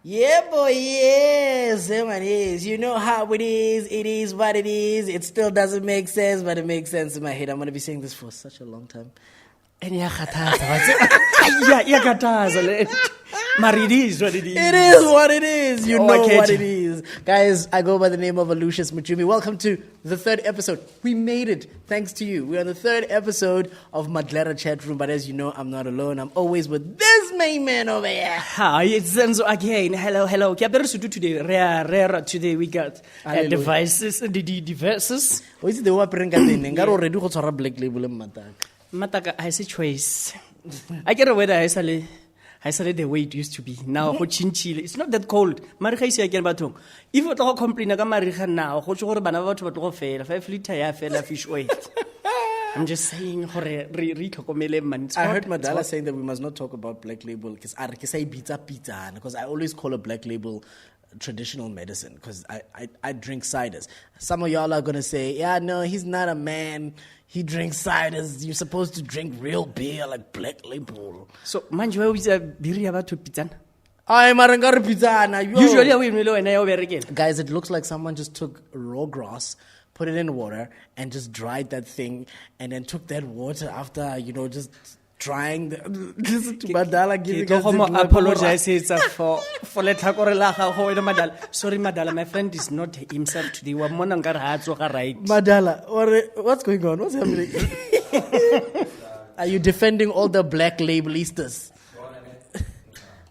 Yeah, boy, yes, it is. You know how it is what it is. It still doesn't make sense, but it makes sense in my head. I'm going to be saying this for such a long time. And it is what it is. It is what it is. You know what it is. Guys, I go by the name of Alucius Moucmi. Welcome to the third episode. We made it, thanks to you. We're on the third episode of Maglera chat room, but as you know, I'm not alone. I'm always with this main man over here. Hi, it's Zenzo again. Hello. Today we got devices, the devices. What is the one already got a black label in Mataka, I say choice. I get away that I said the way it used to be. Now, it's not that cold. Marika is again batung. If you talk complain about Marika now, what you want to fail, 5 liter fish weight. I'm just saying, I heard Madala saying that we must not talk about black label because I say Bitsa because I always call a black label traditional medicine because I drink ciders. Some of y'all are gonna say, yeah, no, he's not a man. He drinks ciders. You're supposed to drink real beer like black label. So, man, you always beer about to pizza. I'm a pizza. Usually, we know and I over again. Guys, it looks like someone just took raw grass, put it in water, and just dried that thing, and then took that water after, just trying listen to Madala giving us the apologize for Madala. Sorry, Madala, my friend is not himself today. Madala, what's going on? What's happening? Are you defending all the black labelistas?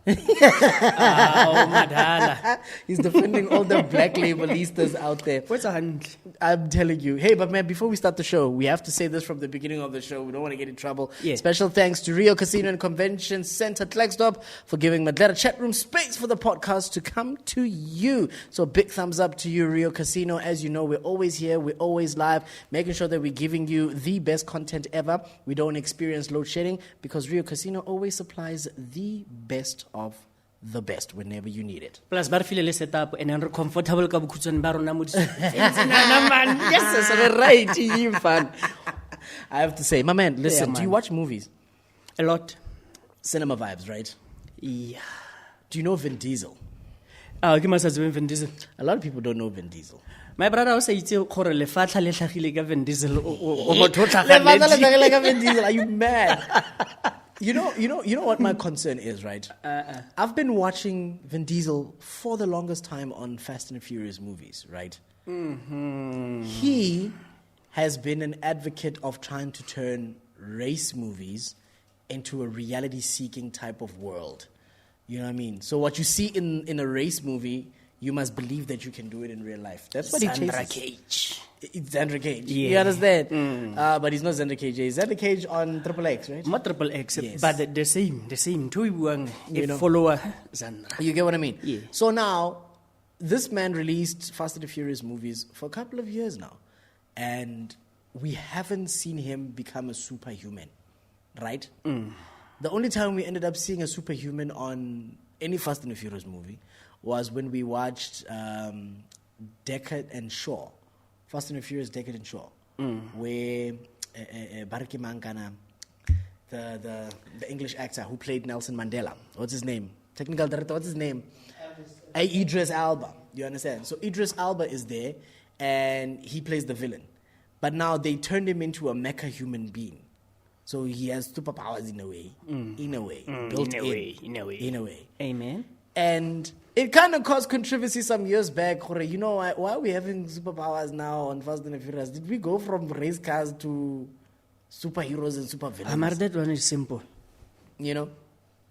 Madala. He's defending all the black labelistas out there. What's a hand? I'm telling you. Hey, but man, before we start the show, we have to say this from the beginning of the show. We don't want to get in trouble. Yeah. Special thanks to Rio Casino and Convention Center Klerksdorp for giving Maglera chat room space for the podcast to come to you. So big thumbs up to you, Rio Casino. As you know, we're always here. We're always live, making sure that we're giving you the best content ever. We don't experience load shedding because Rio Casino always supplies the best of the best whenever you need it. Plus, bar feel set up and I'm comfortable ka bukutsan baro na mudi. Yes, so right, you fun. I have to say, my man, listen, Yeah, do you watch movies? A lot. Cinema vibes, right? Yeah. Do you know Vin Diesel? Give myself Vin Diesel. A lot of people don't know Vin Diesel. My brother also said, "Kore le fatla le hlagile ka Vin Diesel." Are you mad? You know what my concern is, right? I've been watching Vin Diesel for the longest time on Fast and Furious movies, right? Mm-hmm. He has been an advocate of trying to turn race movies into a reality-seeking type of world. You know what I mean? So what you see in a race movie, you must believe that you can do it in real life. That's what he chases. It's Xander Cage. Yeah. You understand? But he's not Xander Cage. He's Xander Cage on Triple X, right? Not Triple X, Yes. but the same. Two follower Xander. You get what I mean? Yeah. So now, this man released Fast and the Furious movies for a couple of years now. And we haven't seen him become a superhuman, right? The only time we ended up seeing a superhuman on any Fast and the Furious movie was when we watched Deckard and Shaw. Fast and the Furious, Deckard and Shaw, where Baraki Mankana, the English actor who played Nelson Mandela, what's his name? Technical director, what's his name? Idris Elba. You understand? So Idris Elba is there, and he plays the villain. But now they turned him into a mecha human being. So he has superpowers in a way. Built in a way. Amen. And it kind of caused controversy some years back. You know, why are we having superpowers now on Fast and the Furious? Did we go from race cars to superheroes and supervillains? Amar, that one is simple. You know?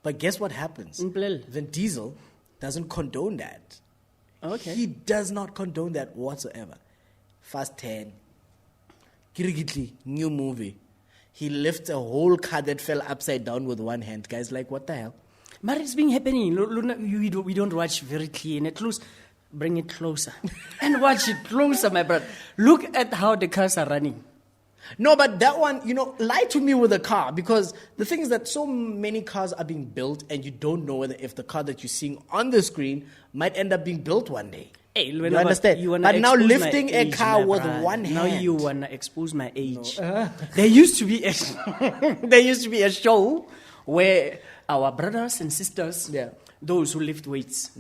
But guess what happens? Mplele. Vin Diesel doesn't condone that. Okay. He does not condone that whatsoever. Fast 10. Kirigitli, new movie. He lifts a whole car that fell upside down with one hand. Guys, like, what the hell? But it's been happening. We don't watch very clear. And bring it closer. And watch it closer, my brother. Look at how the cars are running. No, but that one, lie to me with a car, because the thing is that so many cars are being built and you don't know whether if the car that you're seeing on the screen might end up being built one day. Hey, you understand? But now lifting a car with one hand. Now you want to expose my age. No. There used to be a show where our brothers and sisters, those who lift weights,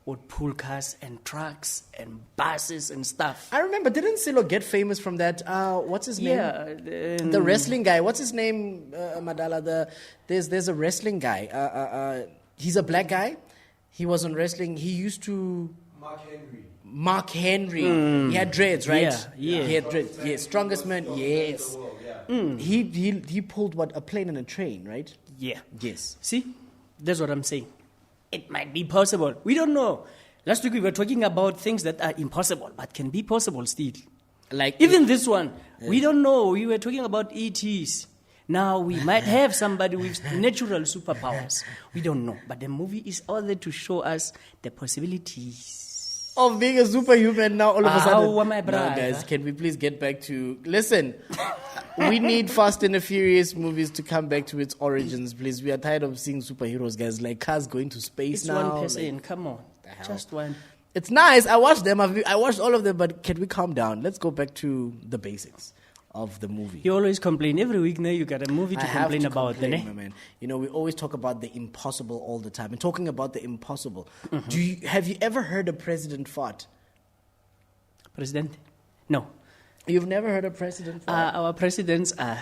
would pull cars and trucks and buses and stuff. I remember, didn't Silo get famous from that? What's his name? The wrestling guy. What's his name, Madala? There's a wrestling guy. He's a black guy. He was on wrestling. He used to... Mark Henry. He had dreads, right? Yeah. He had dreads. Yes, strongest man. Yes. He pulled a plane and a train, right? Yeah. Yes. See, that's what I'm saying. It might be possible. We don't know. Last week we were talking about things that are impossible, but can be possible still. Like even this one, we don't know. We were talking about ETs. Now we might have somebody with natural superpowers. We don't know. But the movie is all there to show us the possibilities of being a superhuman now all of a sudden. My brother. No, guys, can we please get back to... Listen, we need Fast and the Furious movies to come back to its origins, please. We are tired of seeing superheroes, guys. Like cars going to space it's now. One person, come on. Just one. It's nice. I watched them. I watched all of them, but can we calm down? Let's go back to the basics of the movie. You always complain. Every week now you got a movie to complain about. My man. We always talk about the impossible all the time. And talking about the impossible, have you ever heard a president fart? President? No. You've never heard a president fart? Our presidents are...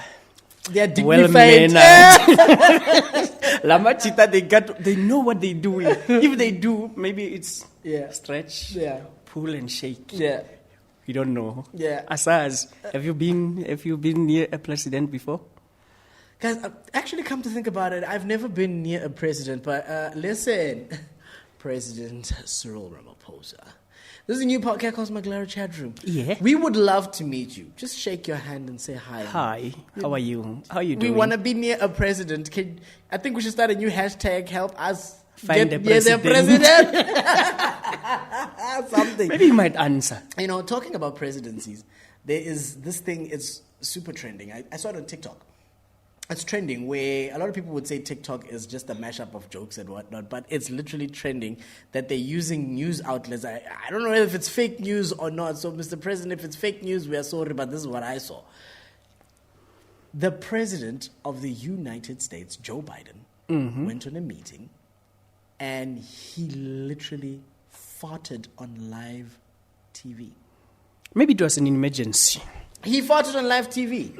They are dignified. They know what they're doing. If they do, maybe it's stretch, pull and shake. Yeah. We don't know. Yeah. Asaz, have you been near a president before? Guys, actually come to think about it, I've never been near a president, but listen, President Cyril Ramaphosa. This is a new podcast called Maglera Chat Room. Yeah. We would love to meet you. Just shake your hand and say hi. Hi. How are you? How are you doing? We want to be near a president. I think we should start a new hashtag, help us find get the president. Near the president. Something. Maybe you might answer. Talking about presidencies, there is this thing, it's super trending. I saw it on TikTok. It's trending where a lot of people would say TikTok is just a mashup of jokes and whatnot, but it's literally trending that they're using news outlets. I don't know if it's fake news or not. So, Mr. President, if it's fake news, we are sorry, but this is what I saw. The President of the United States, Joe Biden, went on a meeting and he literally farted on live TV. Maybe it was an emergency. He farted on live TV.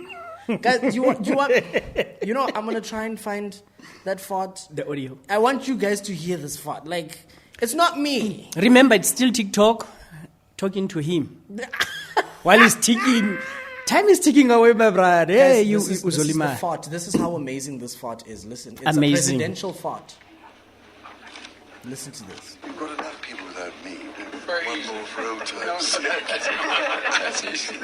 Guys, you want? I'm gonna try and find that fart. The audio. I want you guys to hear this fart. Like, it's not me. Remember, it's still TikTok talking to him while he's ticking. Time is ticking away, my brother. Hey, this is the fart. This is how amazing this fart is. Listen, it's amazing. A presidential fart. Listen to this. You've got enough people without me. One more for old times. That's easy.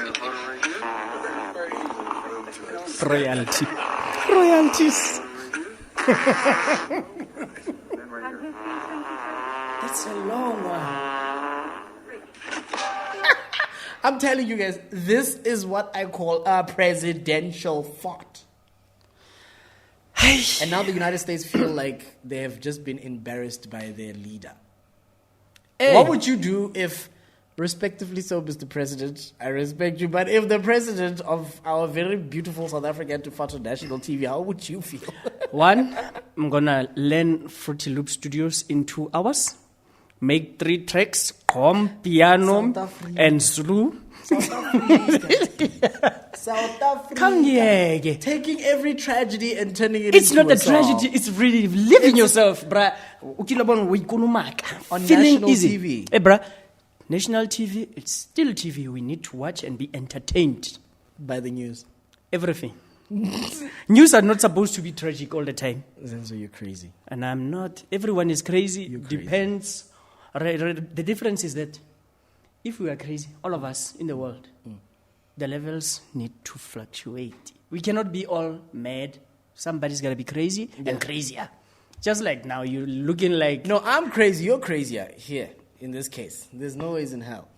Royalty. Royalties. That's a long one. I'm telling you guys, this is what I call a presidential fart. And now the United States feel like they have just been embarrassed by their leader. Hey. What would you do if, respectively so, Mr. President, I respect you, but if the president of our very beautiful South Africa had to fart on national TV, how would you feel? One, I'm going to learn Fruity Loop Studios in 2 hours, make 3 tracks, piano, and Zulu. South Africa. Taking every tragedy and turning it it's into not a tragedy, it's really living yourself, bruh. On feeling national easy. TV. Hey, bruh, national TV, it's still TV. We need to watch and be entertained. By the news. Everything. News are not supposed to be tragic all the time. Zenzo, you're crazy. And I'm not. Everyone is crazy. You're crazy. Depends. The difference is that if we are crazy, all of us in the world, the levels need to fluctuate. We cannot be all mad. Somebody's got to be crazy and crazier. Just like now, you're looking like... No, I'm crazy. You're crazier here, in this case. There's no ways in hell.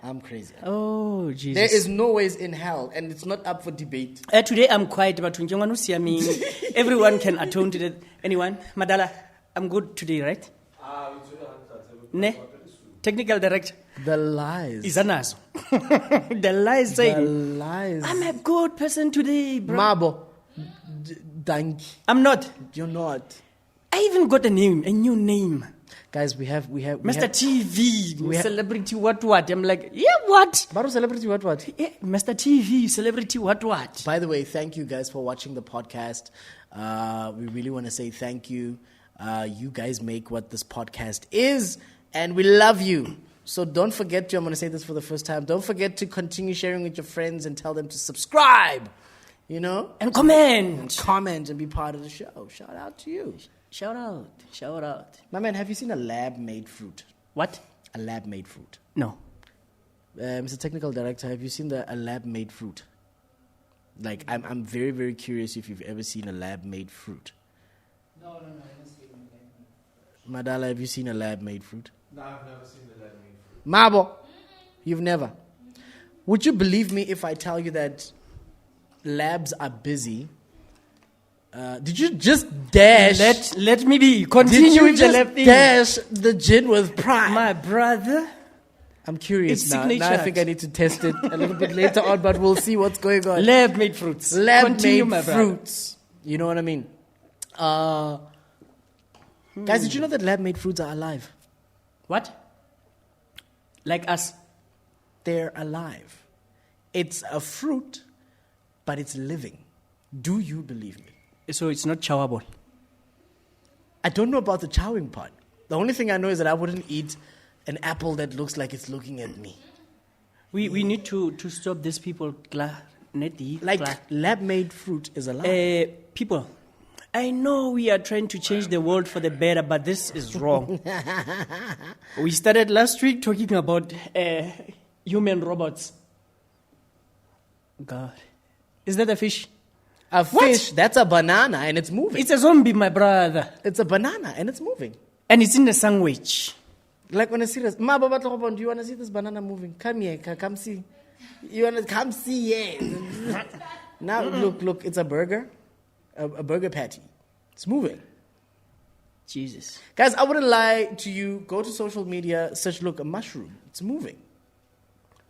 I'm crazier. Oh, Jesus. There is no ways in hell, and it's not up for debate. Today, I'm quiet, but everyone can atone to that. Anyone? Madala, I'm good today, right? Ne? Technical director. The lies. Izanazo. The lies The saying, lies. I'm a good person today, bro. Mabo. Thank you. I'm not. You're not. I even got a name, a new name. Guys, we have Mr. TV, we have- celebrity what? I'm like, yeah, what? Baru celebrity what? Yeah, Mr. TV, celebrity what? By the way, thank you guys for watching the podcast. We really want to say thank you. You guys make what this podcast is, and we love you. So don't forget to, I'm going to say this for the first time, don't forget to continue sharing with your friends and tell them to subscribe, you know? And comment. Comment and be part of the show. Shout out to you. Shout out. My man, have you seen a lab-made fruit? What? A lab-made fruit. No. Mr. Technical Director, have you seen a lab-made fruit? Like, I'm very, very curious if you've ever seen a lab-made fruit. No, I haven't seen it. Madala, have you seen a lab-made fruit? No, I've never seen the lab-made fruit. Mabo, you've never. Would you believe me if I tell you that labs are busy? Did you just dash? Let me be. Did Continue you with the just left thing. dash the gin with pride? My brother. I'm curious It's now. signature. Now I think I need to test it a little bit later on, but we'll see what's going on. Lab-made fruits. Continue, Lab-made my brother. fruits. You know what I mean? Guys, did you know that lab-made fruits are alive? What? Like us. They're alive. It's a fruit, but it's living. Do you believe me? So it's not chowable. I don't know about the chowing part. The only thing I know is that I wouldn't eat an apple that looks like it's looking at me. We need to stop these people. Like lab-made fruit is alive. People, I know we are trying to change the world for the better, but this is wrong. We started last week talking about human robots. God. Is that a fish? A fish, that's a banana and it's moving. It's a zombie, my brother. It's a banana and it's moving. And it's in the sandwich. Like when I see this, Ma Baba Tlogobon, do you want to see this banana moving? Come here, come see. You want to come see? Yeah. Now look, it's a burger, a burger patty. It's moving. Jesus. Guys, I wouldn't lie to you. Go to social media, search, look, a mushroom. It's moving.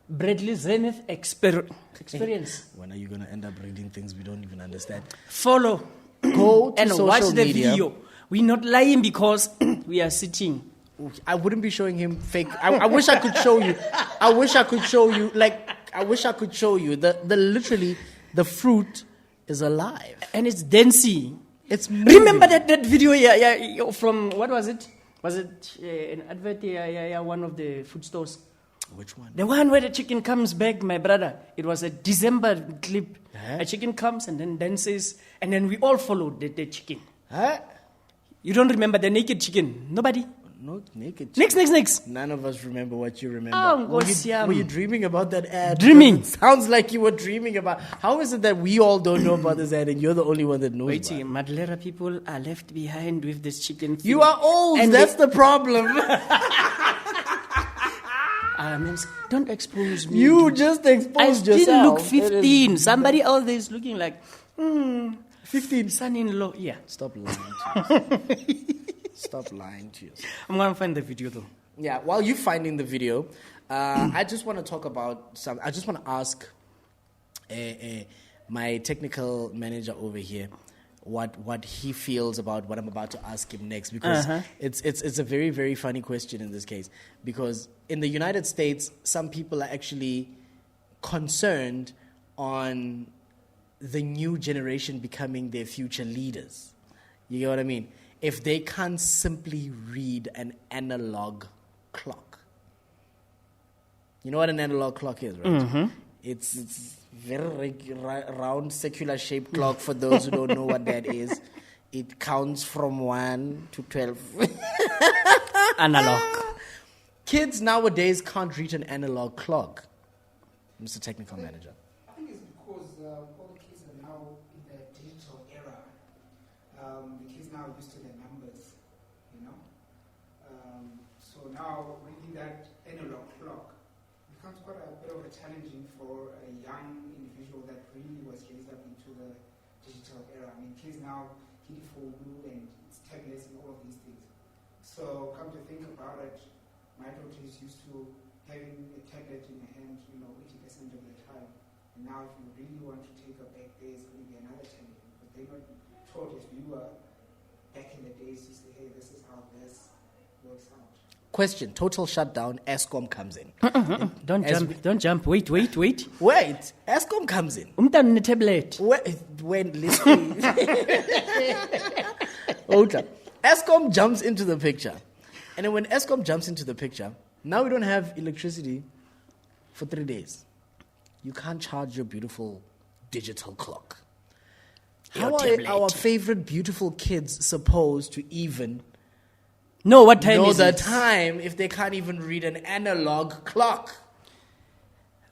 Bradley Zenith experience. When are you going to end up reading things we don't even understand? Follow. Go to and social watch the media. video. We're not lying because we are sitting. I wouldn't be showing him fake. I wish I could show you. I wish I could show you. The literally, the fruit is alive. And it's dancing. It's moving. Remember that video from, what was it? Was it an advert, one of the food stores? Which one? The one where the chicken comes back, my brother. It was a December clip. Huh? A chicken comes and then dances, and then we all followed the chicken. Huh? You don't remember the naked chicken? Nobody? Not naked. Next. None of us remember what you remember. Oh, were you dreaming about that ad? Dreaming. It sounds like you were dreaming about. How is it that we all don't know about this ad and you're the only one that knows Wait, about it? Maglera people are left behind with this chicken. You are old. And That's the problem. Don't expose me. You just I exposed still yourself. look 15. Somebody else is looking like 15. son-in-law. Yeah. Stop lying to yourself. Stop lying to yourself. I'm going to find the video though. Yeah, while you're finding the video, I just want to talk about I just want to ask my technical manager over here what he feels about what I'm about to ask him next, because it's a very, very funny question in this case, because in the United States, some people are actually concerned on the new generation becoming their future leaders. You get what I mean? If they can't simply read an analog clock. You know what an analog clock is, right? It's very round circular shaped clock. For those who don't know what that is, it counts from 1 to 12. Analog. Kids nowadays can't read an analog clock, Mr. Technical Manager. I think it's because all the kids are now in the digital era. The kids now are used to the numbers, you know. So now reading that analog clock becomes quite a bit of a challenging for a young individual that really was raised up into the digital era. I mean, kids now get blue and it's tablets and all of these things. So come to think about it, my daughter is used to having a tablet in her hand, 80% of the time. And now if you really want to take her back there, it's going to be another challenge. But they're not taught as we were back in the days to say, hey, this is how this works out. Question, total shutdown, Eskom comes in. Don't jump. Wait. Wait, Eskom comes in. Umntana tablet. When listen. Hold up. Eskom jumps into the picture. And then when Eskom jumps into the picture, now we don't have electricity for 3 days. You can't charge your beautiful digital clock. How are our favorite beautiful kids supposed to even know what time know is the it? time if they can't even read an analog clock?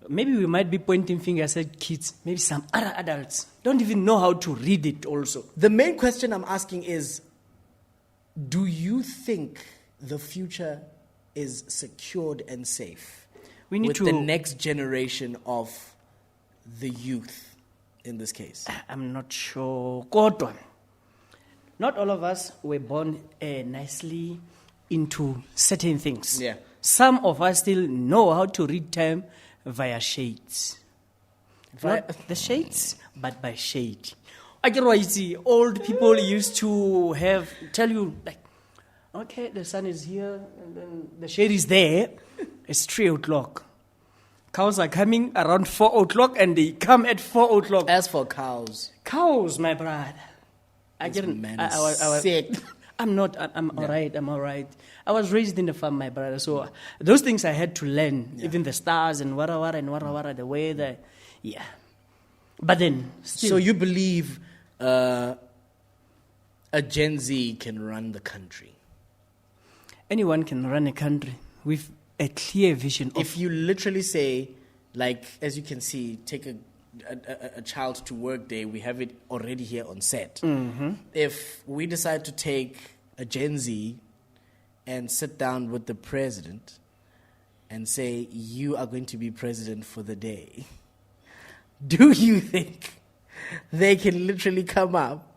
Maybe we might be pointing fingers at kids. Maybe some other adults don't even know how to read it also. The main question I'm asking is, do you think the future is secured and safe We need with to. the next generation of the youth in this case? I'm not sure. Kodwa, not all of us were born nicely into certain things. Yeah. Some of us still know how to read time via shades. Not the shades, but by shade. I get what you see. Old people used to tell you, like, okay, the sun is here, and then the shade is there. It's 3 o'clock. Cows are coming around 4 o'clock, and they come at 4 o'clock. As for cows, My brother. this man is sick. I'm not. I'm all right. I'm all right. I was raised in the farm, my brother. So those things I had to learn, even the stars and wara the weather. Yeah. But then, still. So you believe a Gen Z can run the country? Anyone can run a country with a clear vision of. If you literally say, like, as you can see, take a child to work day, we have it already here on set. Mm-hmm. If we decide to take a Gen Z and sit down with the president and say, you are going to be president for the day, do you think they can literally come up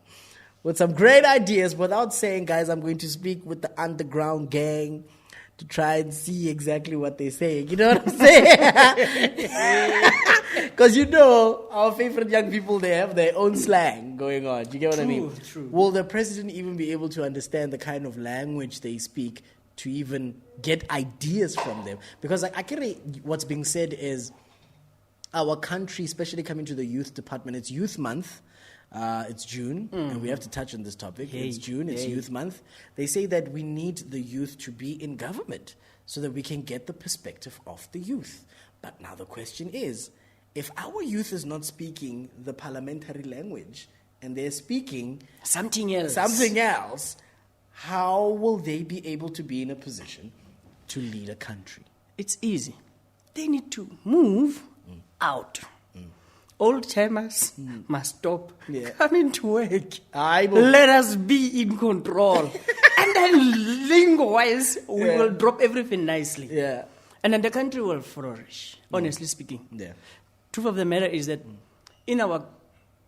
with some great ideas without saying, guys, I'm going to speak with the underground gang to try and see exactly what they're saying? You know what I'm saying? Because our favorite young people, they have their own slang going on. Do you get what I mean? True. Will the president even be able to understand the kind of language they speak to even get ideas from them? Because what's being said is our country, especially coming to the youth department, it's Youth Month. It's June, and we have to touch on this topic. It's June, it's Youth Month. They say that we need the youth to be in government so that we can get the perspective of the youth. But now the question is, if our youth is not speaking the parliamentary language and they're speaking something else, how will they be able to be in a position to lead a country? It's easy. They need to move out. Old timers must stop coming to work. Let us be in control. And then lingo-wise, we will drop everything nicely. Yeah. And then the country will flourish, honestly speaking. Yeah. Truth of the matter is that in our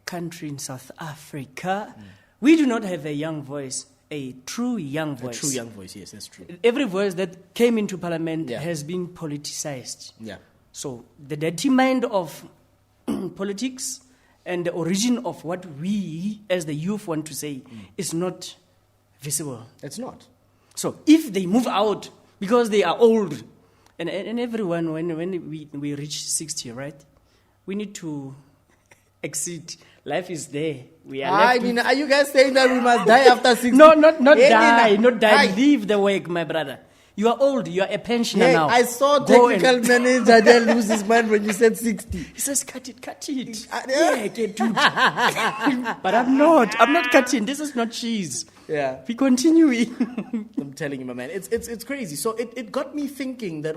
country, in South Africa, we do not have a young voice, a true young voice. A true young voice, yes, that's true. Every voice that came into parliament has been politicized. Yeah. So the dirty mind of politics and the origin of what we as the youth want to say is not visible. It's not. So if they move out because they are old, and everyone, when we reach 60, right, we need to exit. Life is there. We are are you guys saying that we must die after 60? No, not die. Leave the work, my brother. You are old. You are a pensioner Hey, now. I saw Go technical manager there lose his mind when you said 60. He says, cut it. Yeah. Get dude. But I'm not cutting. This is not cheese. Yeah. We continuing. I'm telling you, my man. It's crazy. So it got me thinking that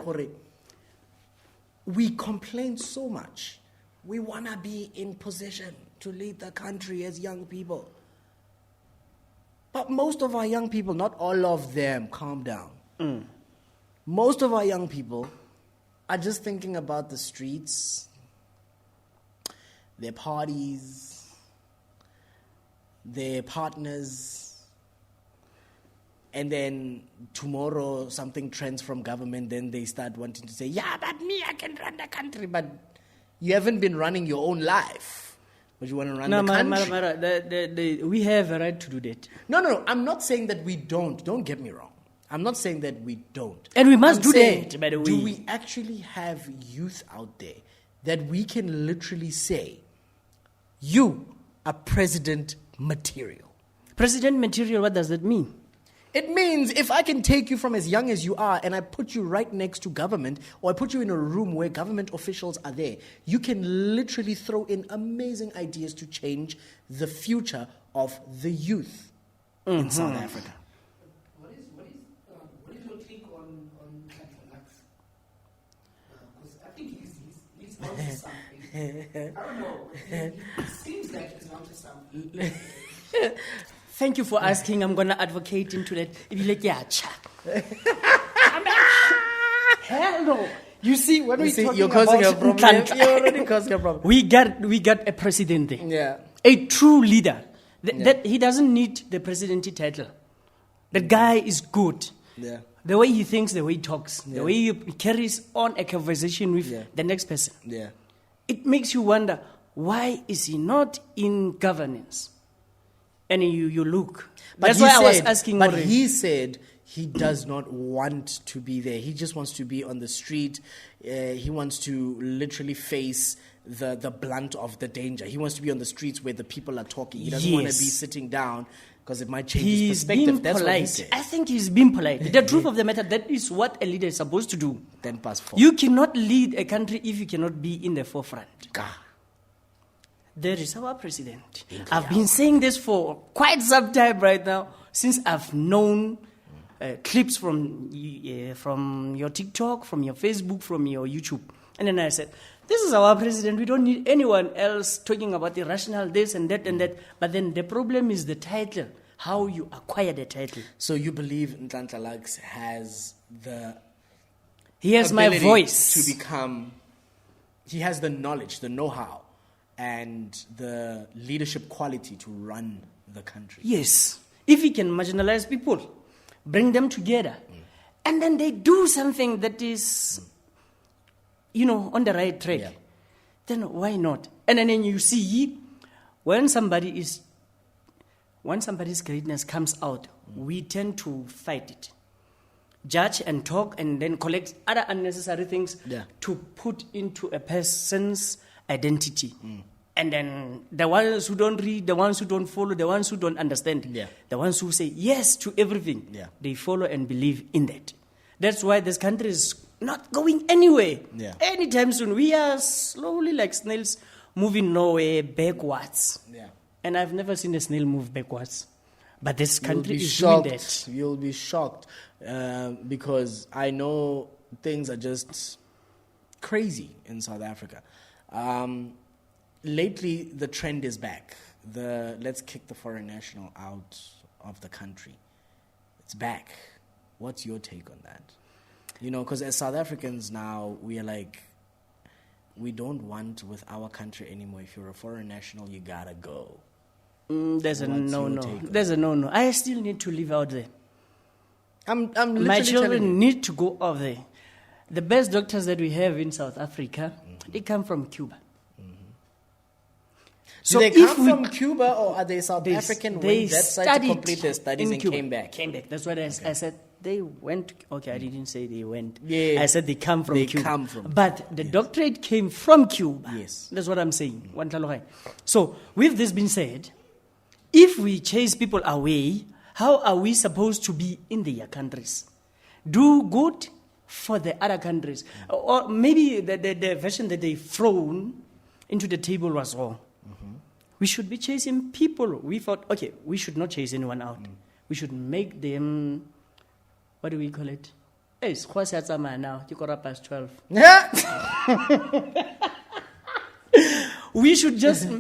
we complain so much. We want to be in position to lead the country as young people. But most of our young people, not all of them, calm down. Most of our young people are just thinking about the streets, their parties, their partners, and then tomorrow something trends from government, then they start wanting to say, yeah, but me, I can run the country. But you haven't been running your own life. But you want to run the country. We have a right to do that. No. I'm not saying that we don't. Don't get me wrong. I'm not saying that we don't. And we must I'm do saying, that, by the way. Do we actually have youth out there that we can literally say, you are president material? President material, what does that mean? It means if I can take you from as young as you are and I put you right next to government, or I put you in a room where government officials are there, you can literally throw in amazing ideas to change the future of the youth in South Africa. What is your take on Lux? Because I think he's onto something. I don't know. It seems like he's onto something. Thank you for asking. I'm going to advocate into that. If you like, yeah, cha. Hell no. You see, when we're talking you're causing a about problem. You're already causing a problem. we got a president there. Yeah. A true leader. That he doesn't need the presidency title. The guy is good. Yeah. The way he thinks, the way he talks, the way he carries on a conversation with the next person. Yeah. It makes you wonder, why is he not in governance? And you look. That's why I was asking. But he said he does not want to be there. He just wants to be on the street. He wants to literally face the blunt of the danger. He wants to be on the streets where the people are talking. He doesn't want to be sitting down because it might change his He's perspective. being That's polite. what he said. I think he's being polite. The truth of the matter, that is what a leader is supposed to do. Then pass forward. You cannot lead a country if you cannot be in the forefront. There is our president. I've been saying this for quite some time right now, since I've known clips from your TikTok, from your Facebook, from your YouTube. And then I said, this is our president. We don't need anyone else talking about the rational this and that and that. But then the problem is the title, how you acquire the title. So you believe Nhlanhla Lux has the He has my ability voice. to become, he has the knowledge, the know-how, and the leadership quality to run the country. Yes. If he can marginalize people, bring them together, and then they do something that is, on the right track, then why not? And then you see, when somebody's greatness comes out, we tend to fight it. Judge and talk and then collect other unnecessary things to put into a person's identity. And then the ones who don't read, the ones who don't follow, the ones who don't understand, the ones who say yes to everything, they follow and believe in that. That's why this country is not going anywhere. Anytime soon. We are slowly like snails moving nowhere backwards. And I've never seen a snail move backwards. But this country is doing that. You'll be shocked because I know things are just crazy in South Africa. Lately, the trend is back. Let's kick the foreign national out of the country. It's back. What's your take on that? Because as South Africans now, we are like, we don't want with our country anymore. If you're a foreign national, you gotta go. There's a no-no. There's a no-no. I still need to live out there. I'm literally My telling you. children need to go out there. The best doctors that we have in South Africa, they come from Cuba. So they come from Cuba, or are they South African? They went that side to complete their studied studies in and Cuba. came back. That's what I said. They went. Okay, I didn't say they went. Yeah. I said they come from Cuba. Come from. But the doctorate came from Cuba. Yes. That's what I'm saying. So, with this being said, if we chase people away, how are we supposed to be in their countries? do good for the other countries. Or maybe the version that they thrown into the table was wrong. We should be chasing people. We thought, okay, we should not chase anyone out. We should make them, what do we call it? Hey, it's now, 12. We should just have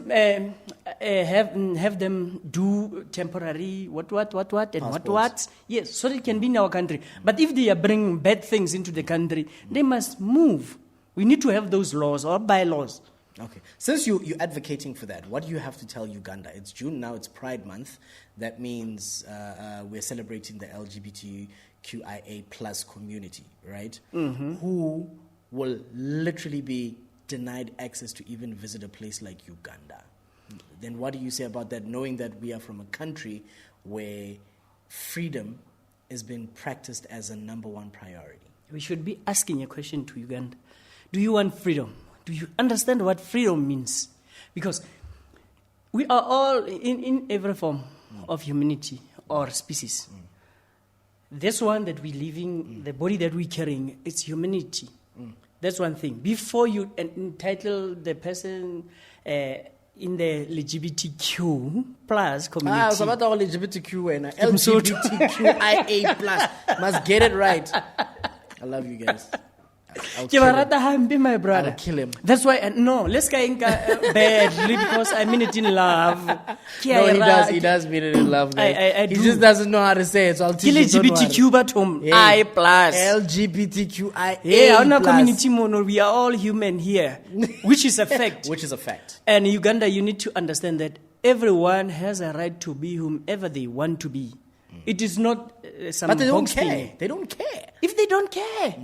them do temporary what. Yes, so they can be in our country. But if they are bringing bad things into the country, they must move. We need to have those laws or bylaws. Okay. Since you're advocating for that, what do you have to tell Uganda? It's June now, it's Pride Month. That means we're celebrating the LGBTQIA plus community, right? Who will literally be denied access to even visit a place like Uganda. Then what do you say about that, knowing that we are from a country where freedom has been practiced as a number one priority? We should be asking a question to Uganda. Do you want freedom? Do you understand what freedom means? Because we are all in every form of humanity or species. This one that we live in, the body that we're carrying, it's humanity. That's one thing. Before you entitle the person in the LGBTQ plus community. I was about all LGBTQ and LGBTQIA plus. Must get it right. I love you guys. I'll my brother. I'll kill him. That's why, no, let's get badly because I mean it in love. No, he does mean it in love, guys. He just doesn't know how to say it, so I'll teach you. LGBTQ but I plus. LGBTQIA yeah, on our plus. community mono, we are all human here, which is a fact. Which is a fact. And Uganda, you need to understand that everyone has a right to be whomever they want to be. It is not some But they don't box care. thing. They don't care. If they don't care,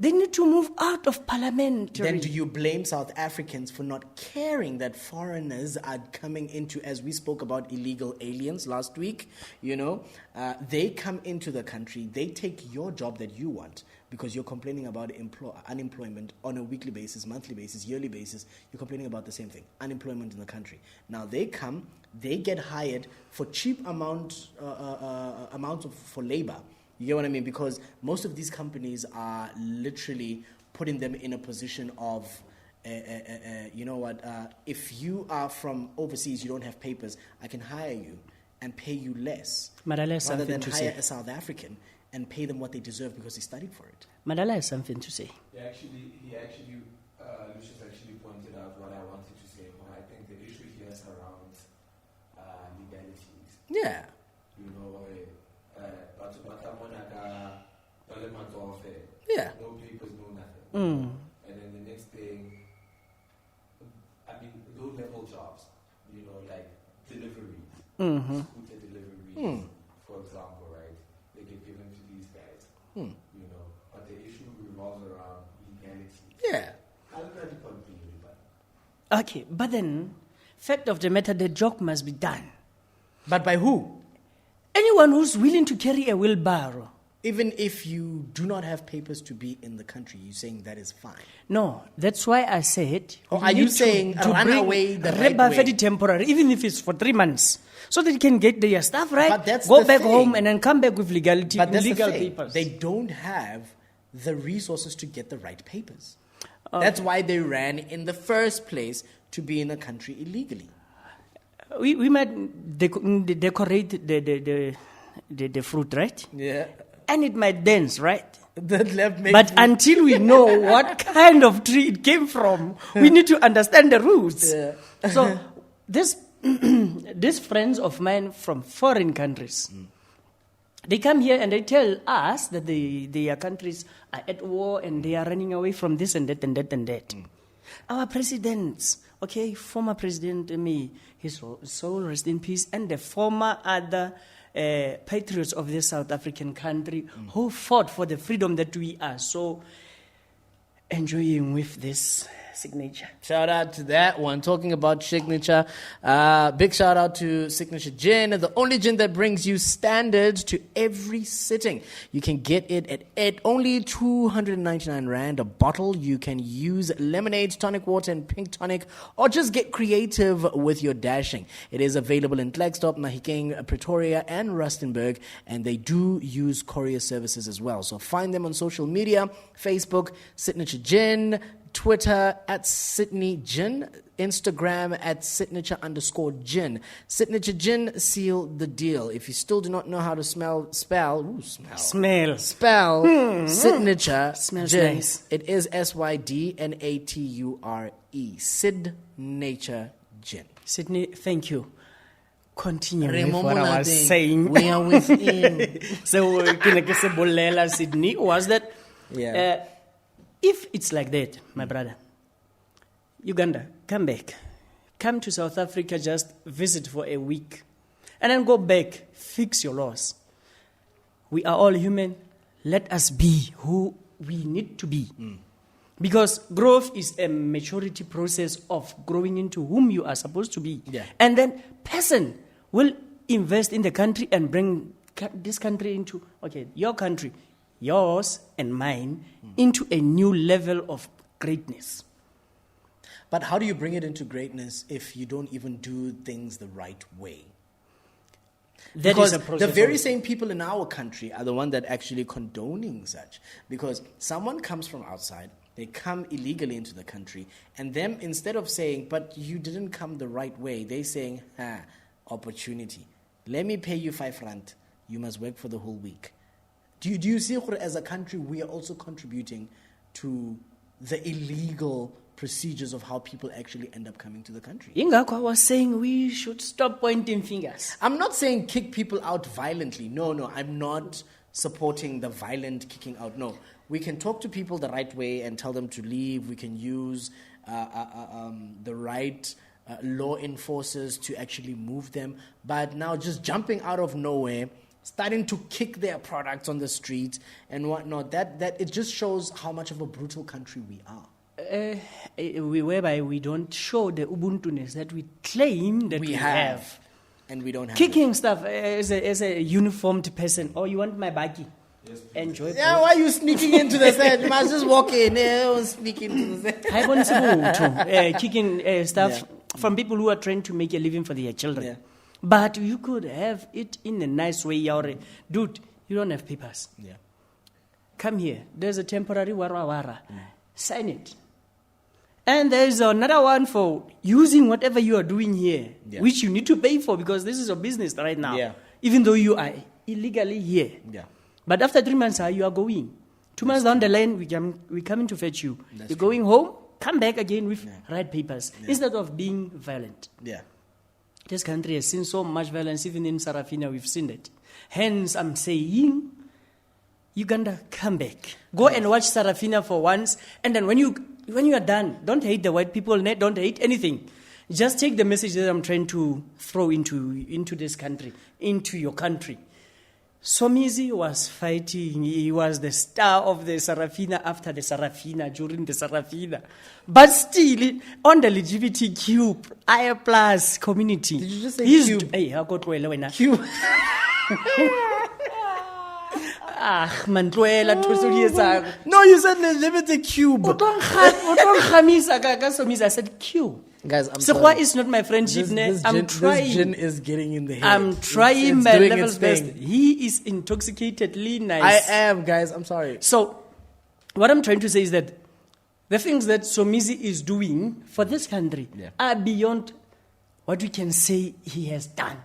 they need to move out of parliament. Then do you blame South Africans for not caring that foreigners are coming into, as we spoke about illegal aliens last week, they come into the country, they take your job that you want because you're complaining about unemployment on a weekly basis, monthly basis, yearly basis. You're complaining about the same thing, unemployment in the country. Now they come, they get hired for cheap amounts for labor. You get what I mean? Because most of these companies are literally putting them in a position of, if you are from overseas, you don't have papers, I can hire you and pay you less. Madala has rather something than to hire say. a South African and pay them what they deserve because they studied for it. Madala has something to say. Lucius actually pointed out what I wanted to say. But I think the issue here is around legalities. Yeah. Yeah. No papers, no nothing. And then the next thing, low-level jobs, like deliveries, scooter deliveries, for example, right? They get given to these guys, but the issue revolves around legality. Yeah. Okay, but then, fact of the matter, the job must be done. But by who? Anyone who's willing to carry a wheelbarrow. Even if you do not have papers to be in the country, you're saying that is fine? No, that's why I said... Or are you saying run away the right way? Temporary, even if it's for 3 months, so they can get their stuff right, but that's go the back thing. home and then come back with legality, but that's legal the thing. papers. They don't have the resources to get the right papers. That's why they ran in the first place to be in the country illegally. We might decorate the fruit, right? Yeah. And it might dance, right? But until we know what kind of tree it came from, we need to understand the roots. Yeah. So these friends of mine from foreign countries, they come here and they tell us that their countries are at war and they are running away from this and that and that and that. Our presidents, former President, his soul rest in peace, and the former other patriots of this South African country who fought for the freedom that we are so enjoying with this signature. Shout out to that one. Talking about signature, big shout out to Signature Gin, the only gin that brings you standards to every sitting. You can get it at only 299 Rand a bottle. You can use lemonade, tonic water, and pink tonic, or just get creative with your dashing. It is available in Klerksdorp, Mahikeng, Pretoria, and Rustenburg, and they do use courier services as well. So find them on social media: Facebook, Signature Gin, Twitter at Sydney Gin, Instagram at signature_gin. Signature Gin, seal the deal. If you still do not know how to spell signature Smells gin, nice. it is SYDNATURE. Signature Gin. Sydney, thank you. Continue with Remo what I was Monate, saying. we are within. So, Sydney was that Yeah. if it's like that, my brother, Uganda, come back. Come to South Africa, just visit for a week. And then go back, fix your laws. We are all human. Let us be who we need to be. Because growth is a maturity process of growing into whom you are supposed to be. Yeah. And then person will invest in the country and bring this country into, your country, yours and mine, into a new level of greatness. But how do you bring it into greatness if you don't even do things the right way? That Because is a process the very of- same people in our country are the one that actually condoning such. Because someone comes from outside, they come illegally into the country, and them, instead of saying, but you didn't come the right way, they saying, opportunity. Let me pay you 5 rand. You must work for the whole week. Do you see, as a country, we are also contributing to the illegal procedures of how people actually end up coming to the country? Ingakho I was saying we should stop pointing fingers. I'm not saying kick people out violently. No, I'm not supporting the violent kicking out. No, we can talk to people the right way and tell them to leave. We can use the right law enforcers to actually move them. But now just jumping out of nowhere, starting to kick their products on the street and whatnot, that it just shows how much of a brutal country we are. Whereby we don't show the Ubuntu-ness that we claim that we have. And we don't have Kicking stuff as a uniformed person. Oh, you want my baggy? Enjoy. Yeah, why are you sneaking into the set? You must just walk in. Sneak into the set. I want to kicking stuff from people who are trying to make a living for their children. Yeah. But you could have it in a nice way. Dude, you don't have papers. Yeah. Come here. There's a temporary wara. Sign it. And there's another one for using whatever you are doing here, which you need to pay for because this is your business right now. Yeah. Even though you are illegally here. Yeah. But after 3 months, you are going. 2 months down the line, we coming to fetch you. You're going home, come back again with right papers instead of being violent. Yeah. This country has seen so much violence, even in Sarafina, we've seen it. Hence, I'm saying, Uganda, come back. Go and watch Sarafina for once, and then when you are done, don't hate the white people, don't hate anything. Just take the message that I'm trying to throw into this country, into your country. Somizi was fighting. He was the star of the Sarafina after the Sarafina, during the Sarafina. But still, on the LGBTQ I+ community. Did you just say Cube? Cube. No, you said limited cube. I said Q. Guys, I'm Sekhwa sorry. is not my friendship. I'm This trying. gin is getting in the head. I'm trying It's my doing level its best. thing. He is intoxicatedly I nice. am, guys. I'm sorry. So, what I'm trying to say is that the things that Somizi is doing for this country are beyond what we can say he has done.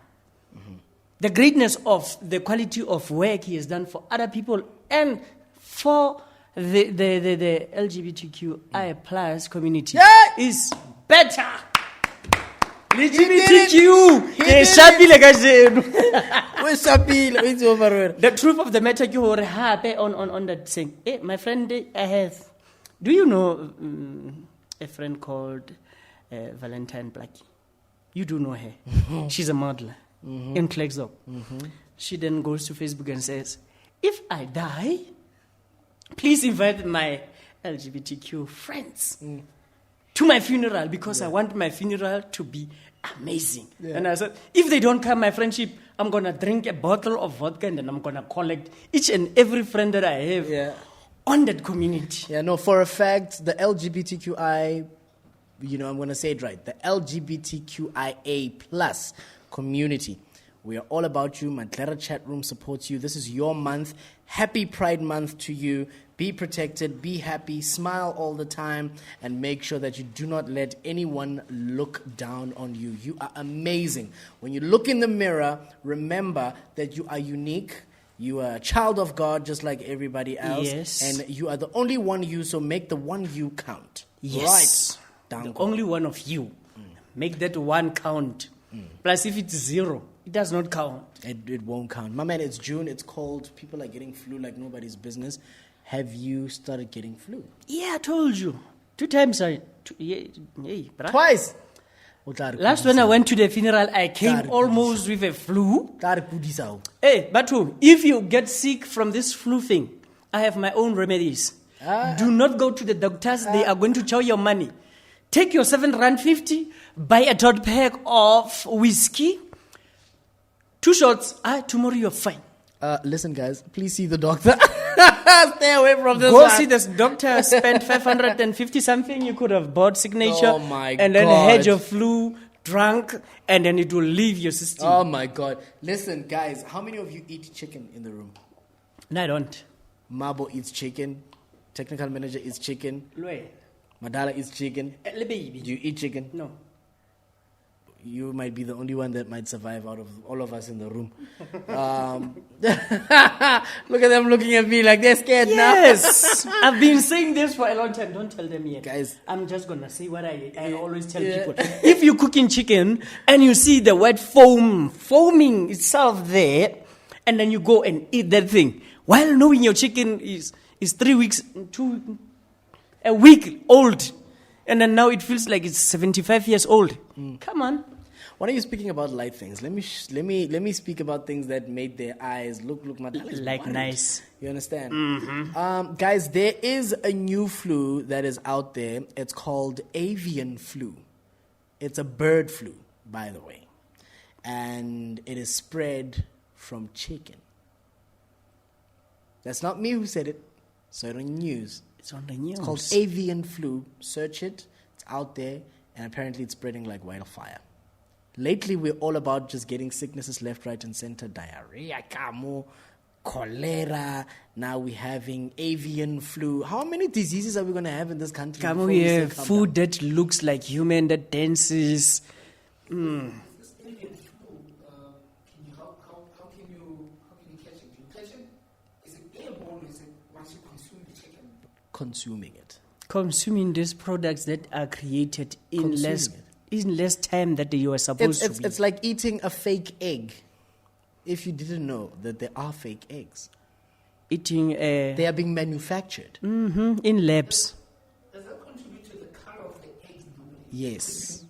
The greatness of the quality of work he has done for other people and for the LGBTQI+ community is better. LGBTQ. The truth of the matter, you were happy on that thing. Hey, my friend, I have. Do you know a friend called Valentine Blackie? You do know her. She's a modeler in Klerksdorp. She then goes to Facebook and says, if I die, please invite my LGBTQ friends. to my funeral because I want my funeral to be amazing. And I said, if they don't come, my friendship, I'm going to drink a bottle of vodka and then I'm going to collect each and every friend that I have on that community. Yeah, no, for a fact, the LGBTQI, I'm going to say it right, the LGBTQIA plus community. We are all about you. Maglera chat room supports you. This is your month. Happy Pride Month to you. Be protected, be happy, smile all the time, and make sure that you do not let anyone look down on you. You are amazing. When you look in the mirror, remember that you are unique. You are a child of God just like everybody else. Yes. And you are the only one you, so make the one you count. Yes. Right. The only one of you. Make that one count. Plus, if it's 0, it does not count. It won't count. My man, it's June. It's cold. People are getting flu like nobody's business. Have you started getting flu? Yeah, I told you. 2 times. Bruh. Twice. Last when I went to the funeral, I came almost with a flu. Hey, Batu, if you get sick from this flu thing, I have my own remedies. Do not go to the doctors. They are going to chow your money. Take your 7 rand 50, buy a tote pack of whiskey, 2 shots. Tomorrow you're fine. Listen, guys, please see the doctor. Stay away from this. Go see this doctor. Spend 550 something. You could have bought signature. Oh my and then had your flu, drunk, and then it will leave your system. Oh my God. Listen, guys, how many of you eat chicken in the room? No, I don't. Mabo eats chicken. Technical manager eats chicken. Lwe. Madala eats chicken. Baby. Do you eat chicken? No. You might be the only one that might survive out of all of us in the room. Look at them looking at me like they're scared now. Yes. I've been saying this for a long time. Don't tell them yet. Guys. I'm just going to say what I always tell people. If you're cooking chicken and you see the white foaming itself there, and then you go and eat that thing, while knowing your chicken is 3 weeks, a week old, and then now it feels like it's 75 years old. Come on. When are you speaking about light things? Let me speak about things that made their eyes look like worried. Nice. You understand? Guys, there is a new flu that is out there. It's called avian flu. It's a bird flu, by the way, and it is spread from chicken. That's not me who said it. So it's on the news. It's on the news. It's called avian flu. Search it. It's out there, and apparently it's spreading like wildfire. Lately, we're all about just getting sicknesses left, right, and center. Diarrhea, cholera. Now we're having avian flu. How many diseases are we going to have in this country? We have food that looks like human, that dances. How can you catch it? Do you catch it? Is it airborne or is it once you consume the chicken? Consuming it. Consuming these products that are created in less time that you are supposed to be. It's like eating a fake egg. If you didn't know that there are fake eggs. They are being manufactured. In labs. Does that contribute to the color of the eggs? Yes.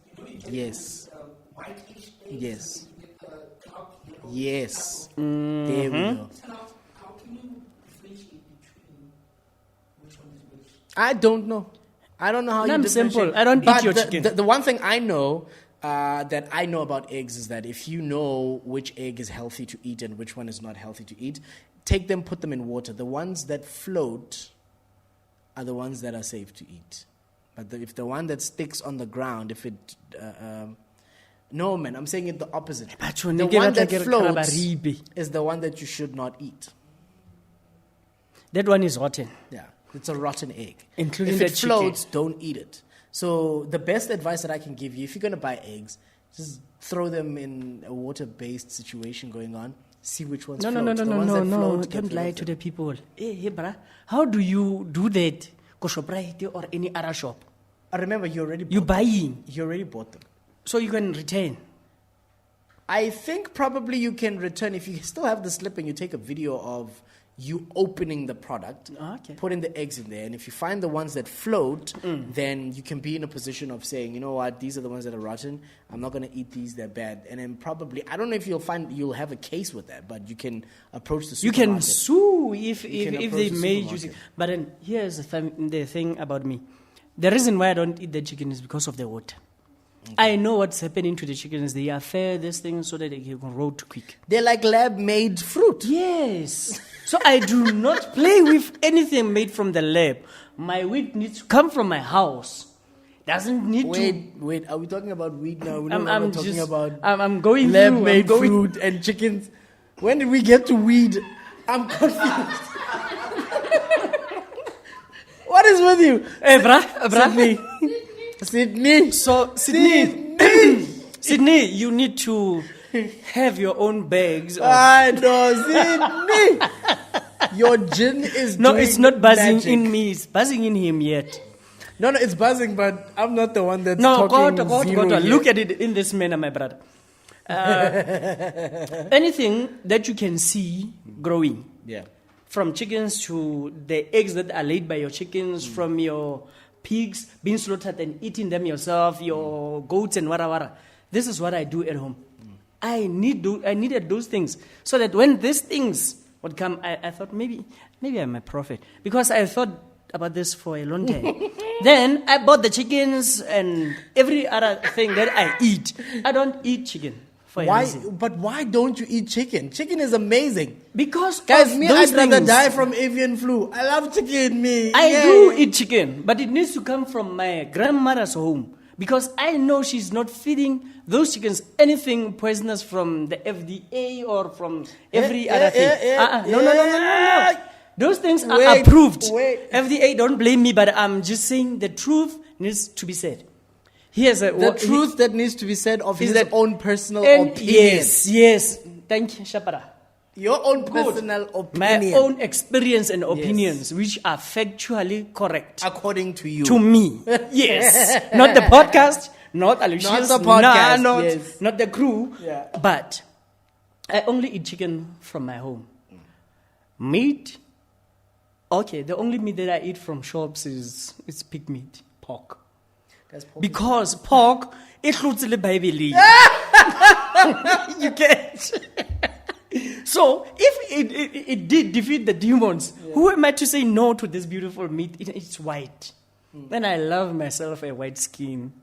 Yes. Whitish eggs? Yes. Dark yellow? Yes. There we go. So now, how can you differentiate between which one is which? I don't know. I don't know how I'm you differentiate. simple. I don't eat your chicken. The one thing I know about eggs is that if you know which egg is healthy to eat and which one is not healthy to eat, take them, put them in water. The ones that float are the ones that are safe to eat. But if the one that sticks on the ground, if it... no, man, I'm saying it the opposite. The one that floats is the one that you should not eat. That one is rotten. Yeah. It's a rotten egg. Including if the it floats, don't eat it. So the best advice that I can give you, if you're going to buy eggs, just throw them in a water-based situation going on. See which ones float. No. Float, don't lie to the people. Hey, bruh. How do you do that? Go ShopRite or any other shop. I remember you already bought them. So you can return. I think probably you can return. If you still have the slip and you take a video of you opening the product, putting the eggs in there, and if you find the ones that float, then you can be in a position of saying, you know what, these are the ones that are rotten, I'm not going to eat these, they're bad. And then probably, I don't know if you'll have a case with that, but you can approach the supermarket. You can sue if they made you. But then here's the thing about me. The reason why I don't eat the chicken is because of the water. I know what's happening to the chickens. They are fed this thing so that they can rot quick. They're like lab-made fruit. Yes. So I do not play with anything made from the lab. My wheat needs to come from my house. Doesn't need Wait. Are we talking about wheat now? We're I'm talking just- about I'm going through, lab-made I'm going- fruit and chickens. When did we get to weed? I'm confused. What is with you? Hey, bruh. Sydney. So, Sydney, you need to have your own bags. I know, Sydney. Your gin is No, doing it's not buzzing magic. in me. It's buzzing in him yet. No, it's buzzing, but I'm not the one that's No, talking God, zero here. look at it in this manner, my brother. Anything that you can see growing, Yeah. from chickens to the eggs that are laid by your chickens, from your pigs being slaughtered and eating them yourself, your goats and wara. This is what I do at home. I needed those things so that when these things would come, I thought maybe I'm a prophet, because I thought about this for a long time. Then I bought the chickens and every other thing that I eat. I don't eat chicken for a Why? reason. But why don't you eat chicken? Chicken is amazing. Because Guys, of me, those I'd rather things. die from avian flu. I love chicken, me. I Yeah. do eat chicken, but it needs to come from my grandmother's home, because I know she's not feeding those chickens anything poisonous from the FDA or from every other thing. No. Those things are Wait, approved. wait. FDA, don't blame me, but I'm just saying the truth needs to be said. Here's The truth that needs to be said of is his that- own personal and opinion. yes. Thank you, Shapara. Your own Good. personal My opinion. own experience and opinions, which are factually correct. According to you. To me. Yes. Not the podcast, not Alucius, Not the podcast, not, yes. not the crew. Yeah. But I only eat chicken from my home. Meat, okay, the only meat that I eat from shops is pig meat, pork. Guys, pork Because pork, it looks like baby. You get. So if it did defeat the demons, who am I to say no to this beautiful meat? It's white. Then I love myself a white skin.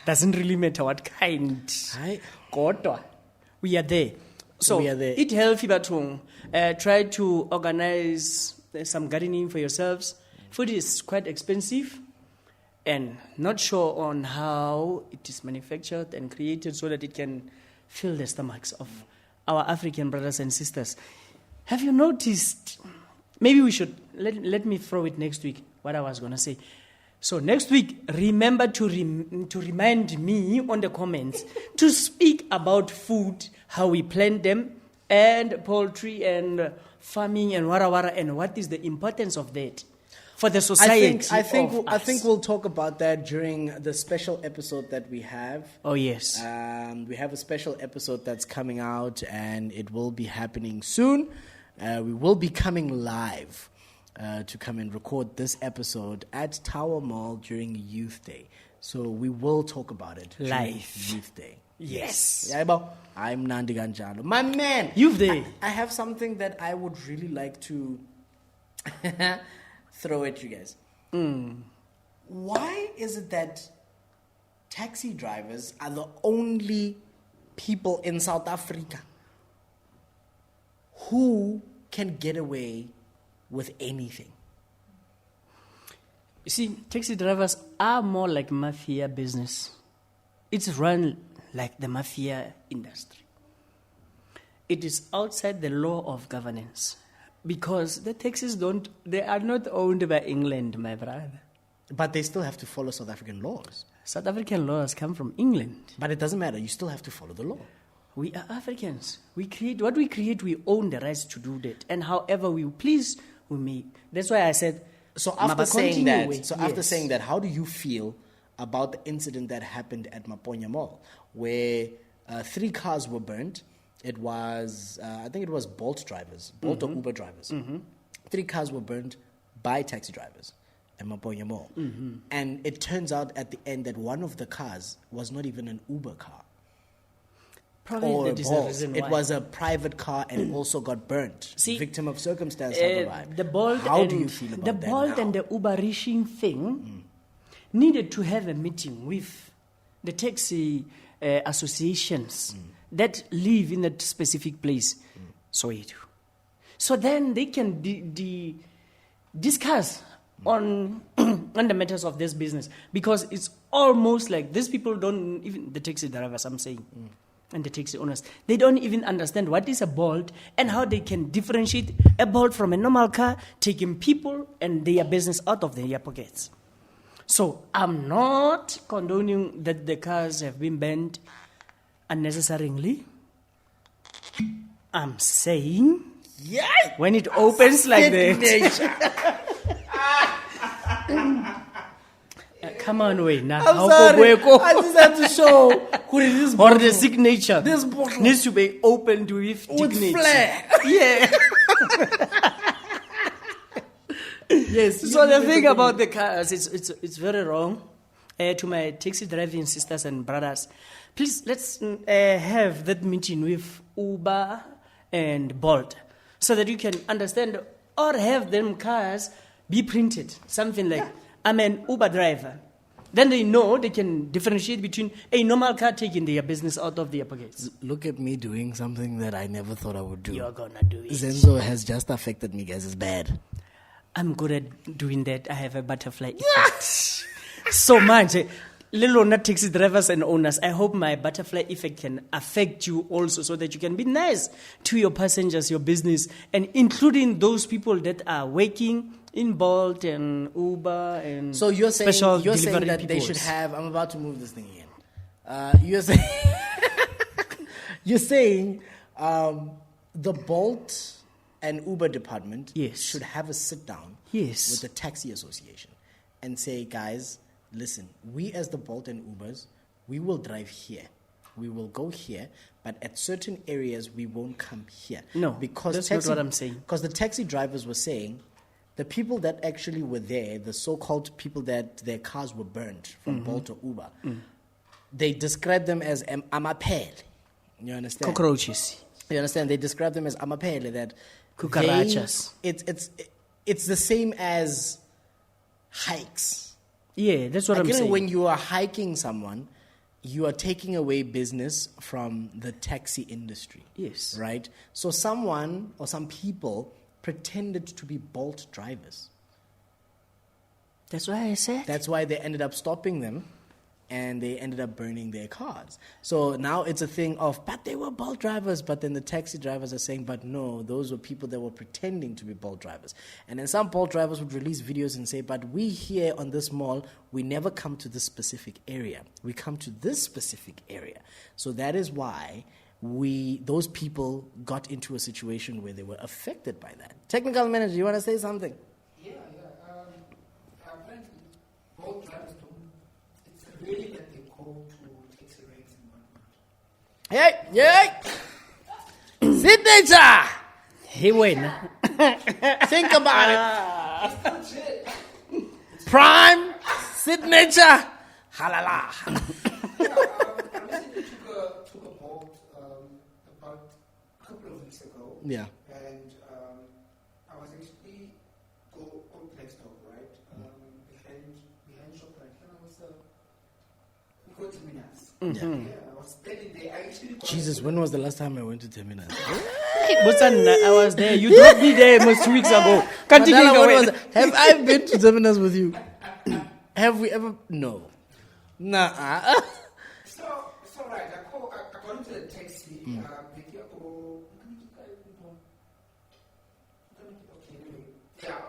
Doesn't really matter what kind. Aye. Kodwa, we are there. So We are there. eat healthy, but try to organize some gardening for yourselves. Food is quite expensive and not sure on how it is manufactured and created so that it can fill the stomachs of our African brothers and sisters. Have you noticed? Maybe we should, let me throw it next week, what I was going to say. So next week, remember to remind me on the comments to speak about food, how we plant them, and poultry and farming and wara and what is the importance of that for the society. I think of us. we'll talk about that during the special episode that we have. Oh yes. We have a special episode that's coming out, and it will be happening soon. We will be coming live to come and record this episode at Tower Mall during Youth Day. So we will talk about it during Live. Youth Day. Yes. Yebo, I'm Nandi Ganjalo. My man. Youth Day. I have something that I would really like to throw at you guys. Why is it that taxi drivers are the only people in South Africa who can get away with anything? You see, taxi drivers are more like mafia business. It's run like the mafia industry. It is outside the law of governance because the taxis they are not owned by England, my brother. But they still have to follow South African laws. South African laws come from England. But it doesn't matter. You still have to follow the law. We are Africans. We create what we create. We own the rights to do that, and however we please, we make. That's why I said. So after Maba, saying continue. that, after Yes. saying that, how do you feel about the incident that happened at Maponya Mall, where 3 cars were burnt? It was, I think it was Bolt drivers, Bolt or Uber drivers. 3 cars were burnt by taxi drivers at Maponya Mall. And it turns out at the end that one of the cars was not even an Uber car. Probably Or that is the Bolt. reason It why. was a private car and it also got burnt. See, Victim of circumstance have arrived. The Bolt How and do you feel about the that Bolt now? and the Uber rishing thing? needed to have a meeting with the taxi associations that live in that specific place. So then they can discuss on the matters of this business, because it's almost like these people don't even, the taxi drivers I'm saying, and the taxi owners, they don't even understand what is a Bolt and how they can differentiate a Bolt from a normal car, taking people and their business out of their pockets. So I'm not condoning that the cars have been banned unnecessarily. I'm saying when it opens like that. Come on, wait now. I'm sorry. I just have to show who it is. Or the signature. This bottle needs to be opened with dignity. flair. Yeah. Yes. So the thing about the cars, it's very wrong. To my taxi driving sisters and brothers, please let's have that meeting with Uber and Bolt, so that you can understand, or have them cars be printed something like, I'm an Uber driver. Then they know they can differentiate between a normal car taking their business out of their pockets. Look at me doing something that I never thought I would do. You're gonna do it. Zenzo has just affected me, guys. It's bad. I'm good at doing that. I have a butterfly effect. So much. Little not taxi drivers and owners, I hope my butterfly effect can affect you also, so that you can be nice to your passengers, your business, and including those people that are working in Bolt and Uber and So you're saying special you're saying delivery that they should peoples. have. I'm about to move this thing again. You're saying you're saying the Bolt and Uber department Yes. should have a sit down Yes. with the taxi association and say, guys, listen, we as the Bolt and Ubers, we will drive here. We will go here, but at certain areas we won't come here. No, because that's not what I'm saying. Because the taxi drivers were saying the people that actually were there, the so-called people that their cars were burned from Bolt or Uber, they described them as amapele. You understand? Cockroaches. You understand? They describe them as amapele, that Cucarachas. it's the same as hikes. Yeah, that's what I'm saying. When you are hiking someone, you are taking away business from the taxi industry. Yes. Right? So someone or some people pretended to be Bolt drivers. That's why I said. That's why they ended up stopping them, and they ended up burning their cars. So now it's a thing of, but they were Bolt drivers, but then the taxi drivers are saying, but no, those were people that were pretending to be Bolt drivers. And then some Bolt drivers would release videos and say, but we here on this mall, we never come to this specific area. We come to this specific area. So that is why those people got into a situation where they were affected by that. Technical manager, you want to say something? Yeah. Apparently, both drivers don't. It's really that they go to taxi ranks and whatnot. Hey! Signature! He win. Think about it. Prime signature. Halala. I recently took a boat about a couple of weeks ago. Yeah. And I was actually on Klerksdorp, right? Behind ShopRite. And I was we go to Minas. Yeah, I was standing there. I actually got Jesus, when was the last time I went to Terminal? I was there. You dropped me there almost 2 weeks ago. Can't you Madala, think when away? was it? Have I been to Terminals with you? Have we ever? No. Nah. So right, I got into the taxi.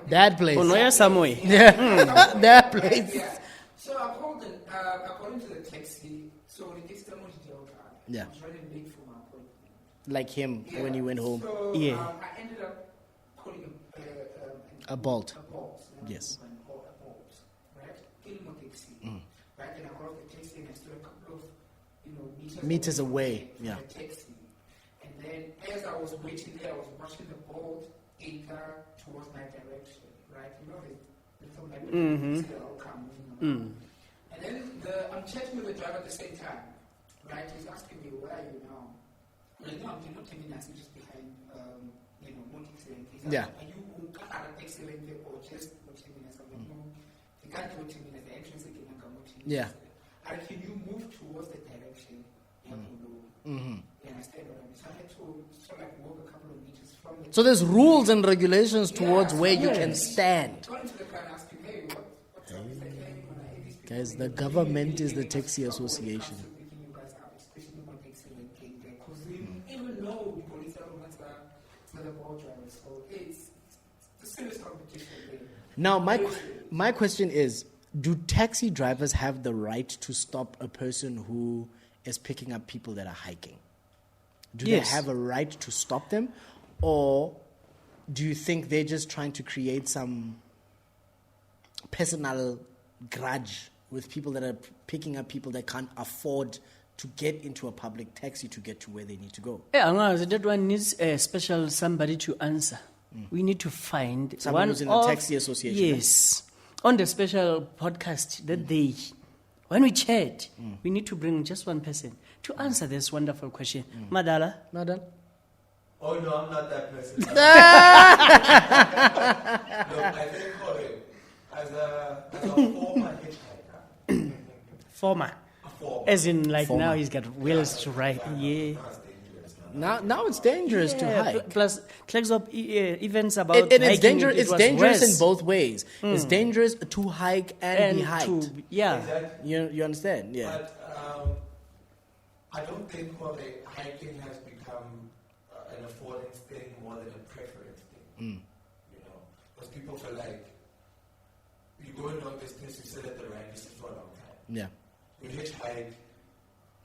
That place. Oh, no, yeah, somewhere. Yeah. That place. Yeah. So I got into the taxi. So the taxi was Yeah. I was running late for my appointment. Like him when he went home. So Yeah. I ended up calling A Bolt. A Bolt. Yes. A Bolt. Right? Getting my taxi. Right? And I got off the taxi and I stood a couple of Meters away. from Yeah. the taxi. And then as I was waiting there, I was watching the Bolt enter towards my direction. Right? You know, there's some like all come moving. And then I'm chatting with the driver at the same time. Right? He's asking me, where are you now? Well, no, I'm not telling us, just behind, Mocumi. Yeah. Are you excellent or just 10 minutes? I'm like, no, you can't do 10 minutes. The entrance again, I'm Yeah. And can you move towards the direction you have to go? You understand what I mean? So I had to sort of like walk a couple of meters from the So there's rules and regulations towards where you can stand. Go into the car and ask him, hey, what's up? He's like, hey, when I hear these people, Guys, the government is the taxi association. picking you guys up, especially when they say like getting there, because they even know the police elements are the ball drivers. So it's a serious competition there. Now, my question is, do taxi drivers have the right to stop a person who is picking up people that are hiking? Do Yes. they have a right to stop them? Or do you think they're just trying to create some personal grudge with people that are picking up people that can't afford to get into a public taxi to get to where they need to go? Yeah, that one needs a special somebody to answer. We need to find Someone one who's in the of- taxi association, eh? Yes, on the special podcast that they, when we chat, we need to bring just one person to answer this wonderful question. Madala, Madala? Oh no, I'm not that person. Look, I think for it as a former hitchhiker. former, A former. as in like Former. now he's got wheels to ride. Yeah. Now it's dangerous to Yeah, hike. plus Klerksdorp events about And it's hiking, dangerous. it It's was dangerous worse. in both ways. It's dangerous to hike and be hiked. yeah. Exactly. You understand? Yeah. But I don't think hiking has become an affordance thing more than a preference thing. You know, because people feel like you go a long distance, you sit at the right distance for a long time. Yeah. You hitchhike,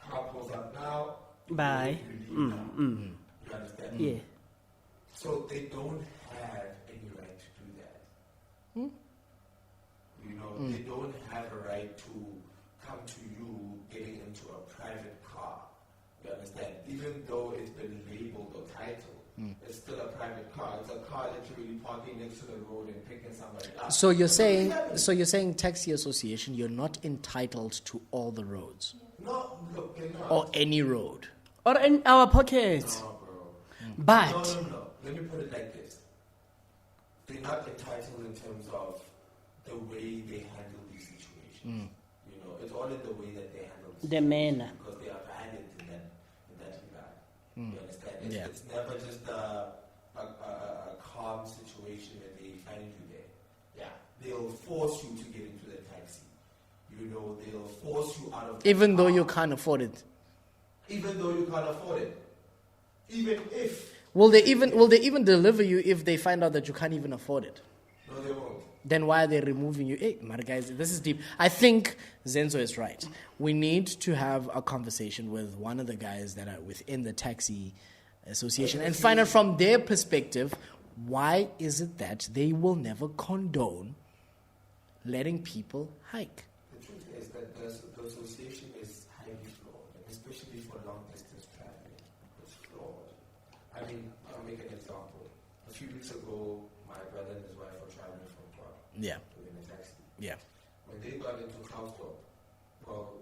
car pulls up now. Bye. You leave now. You understand? Yeah. So they don't have any right to do that. You know, they don't have a right to come to you getting into a private car. You understand? Even though it's been labeled or titled, it's still a private car. It's a car that you're really parking next to the road and picking somebody up. So you're saying taxi association, you're not entitled to all the roads No, look, they're not. or any road. Or in our pockets. No, bro. But No. Let me put it like this. They're not entitled in terms of the way they handle these situations. You know, it's all in the way that they handle these the manner. because they are violent in that regard. You understand? Yeah. It's never just a calm situation that they find you there. Yeah. They'll force you to get into the taxi. You know, they'll force you out of the Even though car. you can't afford it. Even though you can't afford it. Even if. Will they even deliver you if they find out that you can't even afford it? No, they won't. Then why are they removing you? Hey, my guys, this is deep. I think Zenzo is right. We need to have a conversation with one of the guys that are within the taxi association and find out from their perspective, why is it that they will never condone letting people hike? The truth is that the association is highly flawed, and especially for long distance traveling. It's flawed. I mean, I'll make an example. A few weeks ago, my brother and his wife were traveling from Prague Yeah, in a taxi. yeah. When they got into Klerksdorp,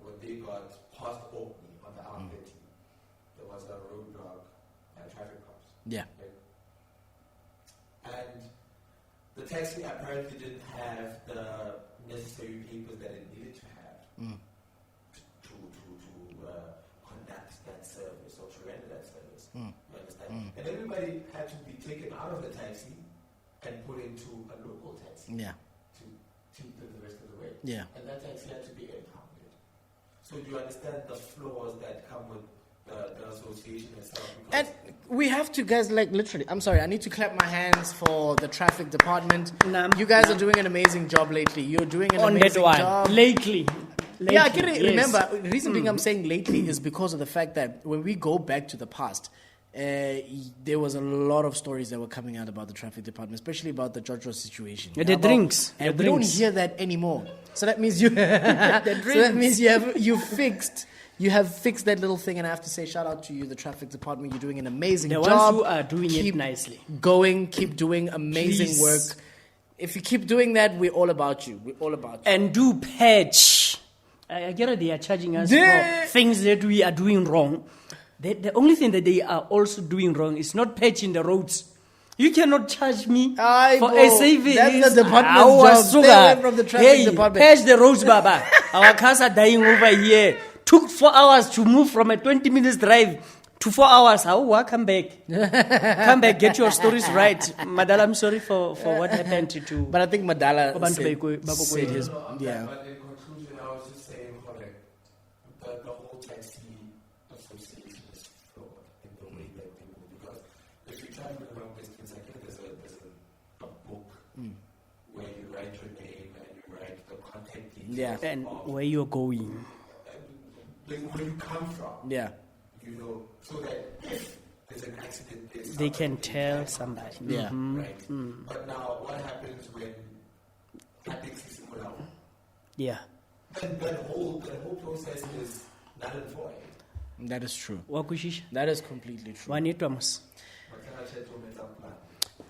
when they got past Mocumi on the R30, there was a roadblock by traffic cops. Yeah. Right? And the taxi apparently didn't have the necessary papers that it needed to have to conduct that service or to render that service. You understand? And everybody had to be taken out of the taxi and put into a local taxi Yeah. to take them the rest of the way. Yeah. And that taxi had to be impounded. So do you understand the flaws that come with the association itself? And we have to, guys, like literally, I'm sorry, I need to clap my hands for the traffic department. You guys are doing an amazing job lately. You're doing an On that amazing one. job. Lately. Yeah, I can yes. remember. The reason being I'm saying lately is because of the fact that when we go back to the past, there was a lot of stories that were coming out about the traffic department, especially about the Jojo situation. Yeah, the drinks. And The we don't drinks. hear that anymore. So that means you. So that means you have fixed that little thing, and I have to say shout out to you, the traffic department. You're doing an amazing The job. ones who are doing Keep it nicely. keep doing amazing Please. work. If you keep doing that, we're all about you. We're all about you. And do patch. I get it, they are charging us Yeah. for things that we are doing wrong. The only thing that they are also doing wrong is not patching the roads. You cannot charge me Aye, for bro. a saving. That's the department's job. Stay away from the traffic department. Patch the roads, Baba. Our cars are dying over here. Took 4 hours to move from a 20 minutes drive to 4 hours. How? Come back. Come back, get your stories right. Madala, I'm sorry for what happened to... But I think Madala said his... But Yeah. but in conclusion, I was just saying, correct, the whole taxi association is flawed in the way that they move. Because if you try to look around this, I think there's a book where you write your name and you write the contact details. Yeah. And where you're going. Where you come from. Yeah. You know, so that if there's an accident, They can tell somebody. Yeah. Right. But now, what happens when ethics is allowed? Yeah. Then that whole process is null and void. That is true. Wakushisha. That is completely true. Wanitwamos. But can I say to me something?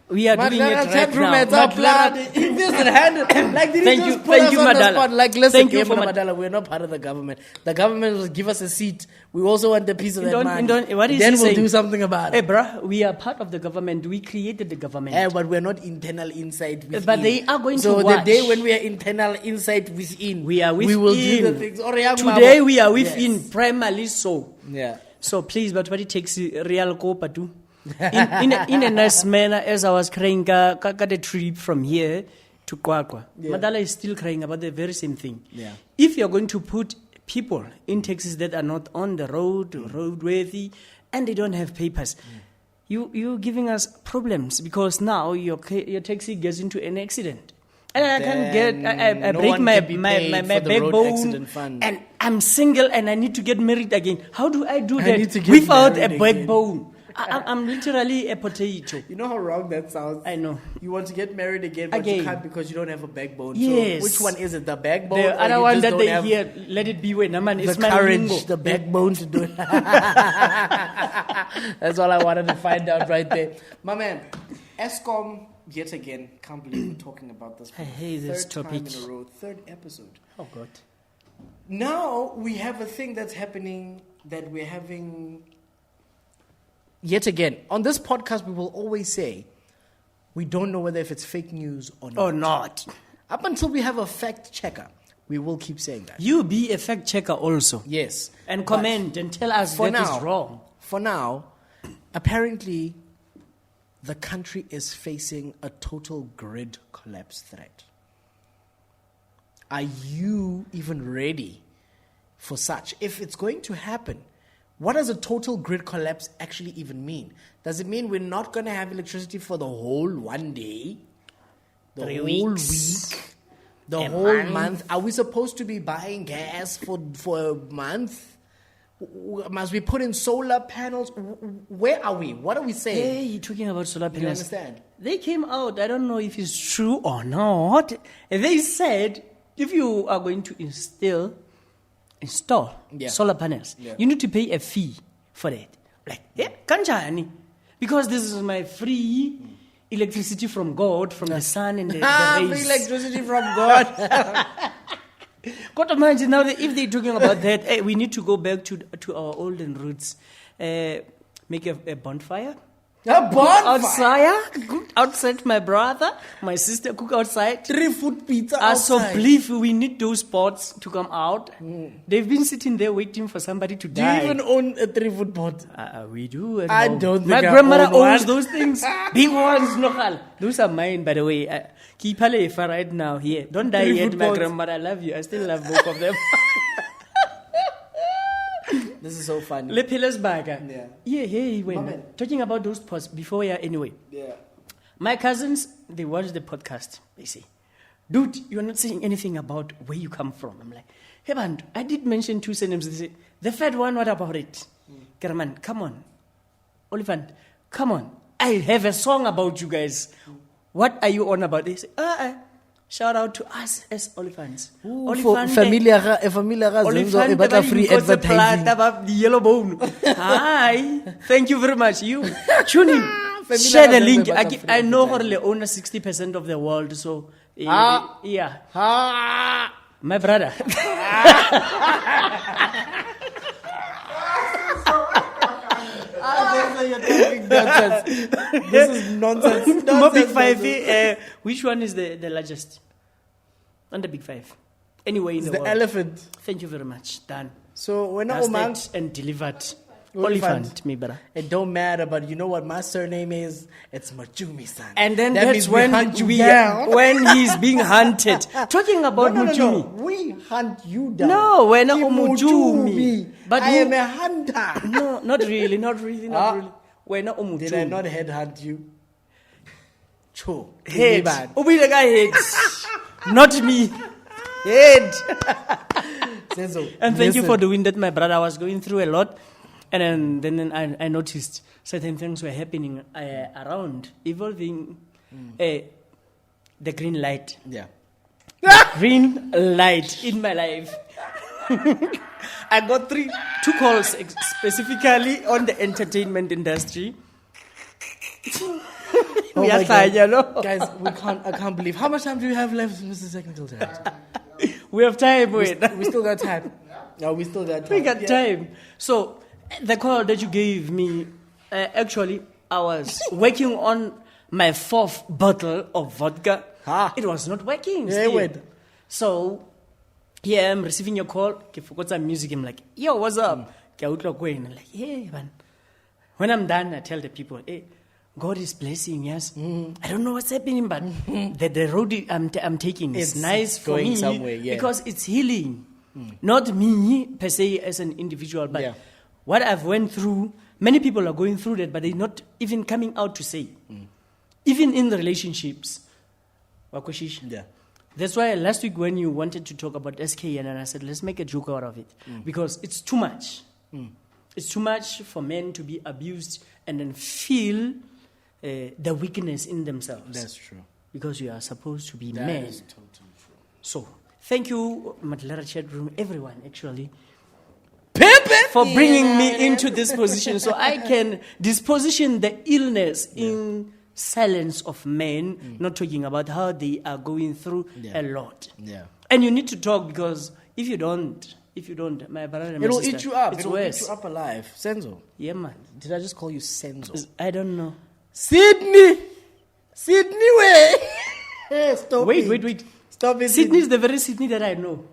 We are doing it right now. Madala, he doesn't handle. Like, did Thank he you, just put thank us you, on the Madala. spot? Like, listen, Thank you for Madala, we're not part of the government. The government will give us a seat. We also want a piece of that money. What is Then he we'll saying? do something about Hey, it. bruh, we are part of the government. We created the government. But we're not internal insight within. But they are going so to the watch. day when we are internal insight within, We are within. We will do the things. Today we are within, Yes. primarily so. Yeah. So please, but what it takes real kopatu. In a nice manner, as I was crying, got a trip from here to Kwakwa. Yeah. Madala is still crying about the very same thing. Yeah. If you're going to put people in taxis that are not on the road, roadworthy, and they don't have papers, you're giving us problems because now your taxi gets into an accident. And I can't get, I no break one my can be paid for the road backbone, accident fund. and I'm single and I need to get married again. How do I do I that need to get without a married again. backbone? I'm literally a potato. You know how wrong that sounds? I know. You want to get married again, but you Again. can't because you don't have a backbone. Yes. So which one is it? The backbone? The or other you one just that don't they have hear, let it be when man the is my courage, lingo. the backbone to do it. That's all I wanted to find out right there. My man, Eskom, yet again, can't believe we're talking about this. I hate this third topic. time in a row, third episode. Oh God. Now we have a thing that's happening that we're having. Yet again, on this podcast, we will always say we don't know whether if it's fake news or not. Or not. Up until we have a fact checker, we will keep saying that. You be a fact checker also. Yes. And But comment and tell us for that now, is wrong. For now, apparently, the country is facing a total grid collapse threat. Are you even ready for such? If it's going to happen, what does a total grid collapse actually even mean? Does it mean we're not going to have electricity for the whole one day? The 3 whole weeks? week? The A whole month? month? Are we supposed to be buying gas for a month? Must we put in solar panels? Where are we? What are we saying? Hey, you're talking about solar Do you panels. understand? They came out, I don't know if it's true or not. They said if you are going to install Yeah. solar panels, Yeah. you need to pay a fee for that. Like, yeah, kanjani? Because this is my free electricity from God, from the sun and the Free rays. electricity from God. Got to imagine now that if they're talking about that, we need to go back to our olden roots. Make a bonfire. A bonfire. Outside, cook outside, my brother, my sister cook outside. 3-foot pizza So outside. believe we need those pots to come out. They've been sitting there waiting for somebody to Do you die. even own a 3-foot pot? We do. at I home. don't think My I grandmother own one. owns those things. Big ones, no. Those are mine, by the way. Keep Halefa right now here. Don't die 3 yet, foot my pots. grandmother. I love you. I still love both of them. This is so funny. Le Pilas Baga. Yeah. Yeah, wait. Mama. Talking about those pots before, anyway. Yeah. My cousins, they watch the podcast. They say, dude, you're not saying anything about where you come from. I'm like, hey, man, I did mention 2 surnames. They say, the third one, what about it? Karaman, come on. Oliphant, come on. I have a song about you guys. What are you on about? They say, shout out to us as Oliphants. For familiar Zenzo, e batla free advertising. The yellow bone. Hi. Thank you very much. You tune in. Share the link. I know Horle owns 60% of the world, so yeah. My brother. You're talking nonsense. This is nonsense. Big 5. Which one is the largest? On the Big 5. anyway in It's the the world. elephant. Thank you very much. Done. So when I man, Dusted and delivered. Oliphant. Oliphant, me brother. it don't matter, but you know what my surname is? It's Mocumi, son. And then That that's means when hunt you down. when he's being hunted. Talking about No. Moucumi. We hunt you down. No, when Ki Moucumi. But I who- am a hunter. No, not really, not really, not Ah. really. When Did I not headhunt you? Cho. Head. Bad. Ubile guy head. Not me. Head. Zenzo, And thank you listen. for doing that, my brother. I was going through a lot. And then I noticed certain things were happening around, evolving the green light. Yeah. Green light in my life. I got two calls specifically on the entertainment industry. Oh We my are God. tired, no? Guys, I can't believe. How much time do you have left, Mr. Technical Director? We have time, wait. We still got time. No, we still got time. We got time. So, the call that you gave me, actually, I was working on my 4th bottle of vodka. Ah. It was not working. Yeah, still. wait. So, here I'm receiving your call. Ke fokotsa music. I'm like, yo, what's up? Ke utlwa kwena. I'm like, hey, man. When I'm done, I tell the people, hey, God is blessing, yes. I don't know what's happening, but the road I'm taking is It's nice for going me somewhere, yeah. because it's healing. Not me per se as an individual, but Yeah. what I've went through. Many people are going through that, but they're not even coming out to say. Even in the relationships. Wakoshish. Yeah. That's why last week when you wanted to talk about SK, and I said, let's make a joke out of it. Because it's too much. It's too much for men to be abused and then feel the weakness in themselves. That's true. Because you are supposed to be That men. is totally true. So, thank you, Madala chat room, everyone actually, Pepe! for bringing me into this position so I can disposition the illness in silence of men, not talking about how they are going through Yeah. a lot. Yeah. And you need to talk because if you don't, my brother and my It'll sister, eat you up. it's It'll worse. eat you up alive. Senzo. Yeah, man. Did I just call you Senzo? I don't know. Sydney! Sydney, way! Stop Wait, it. wait. Stop it. Sydney is the very Sydney that I know.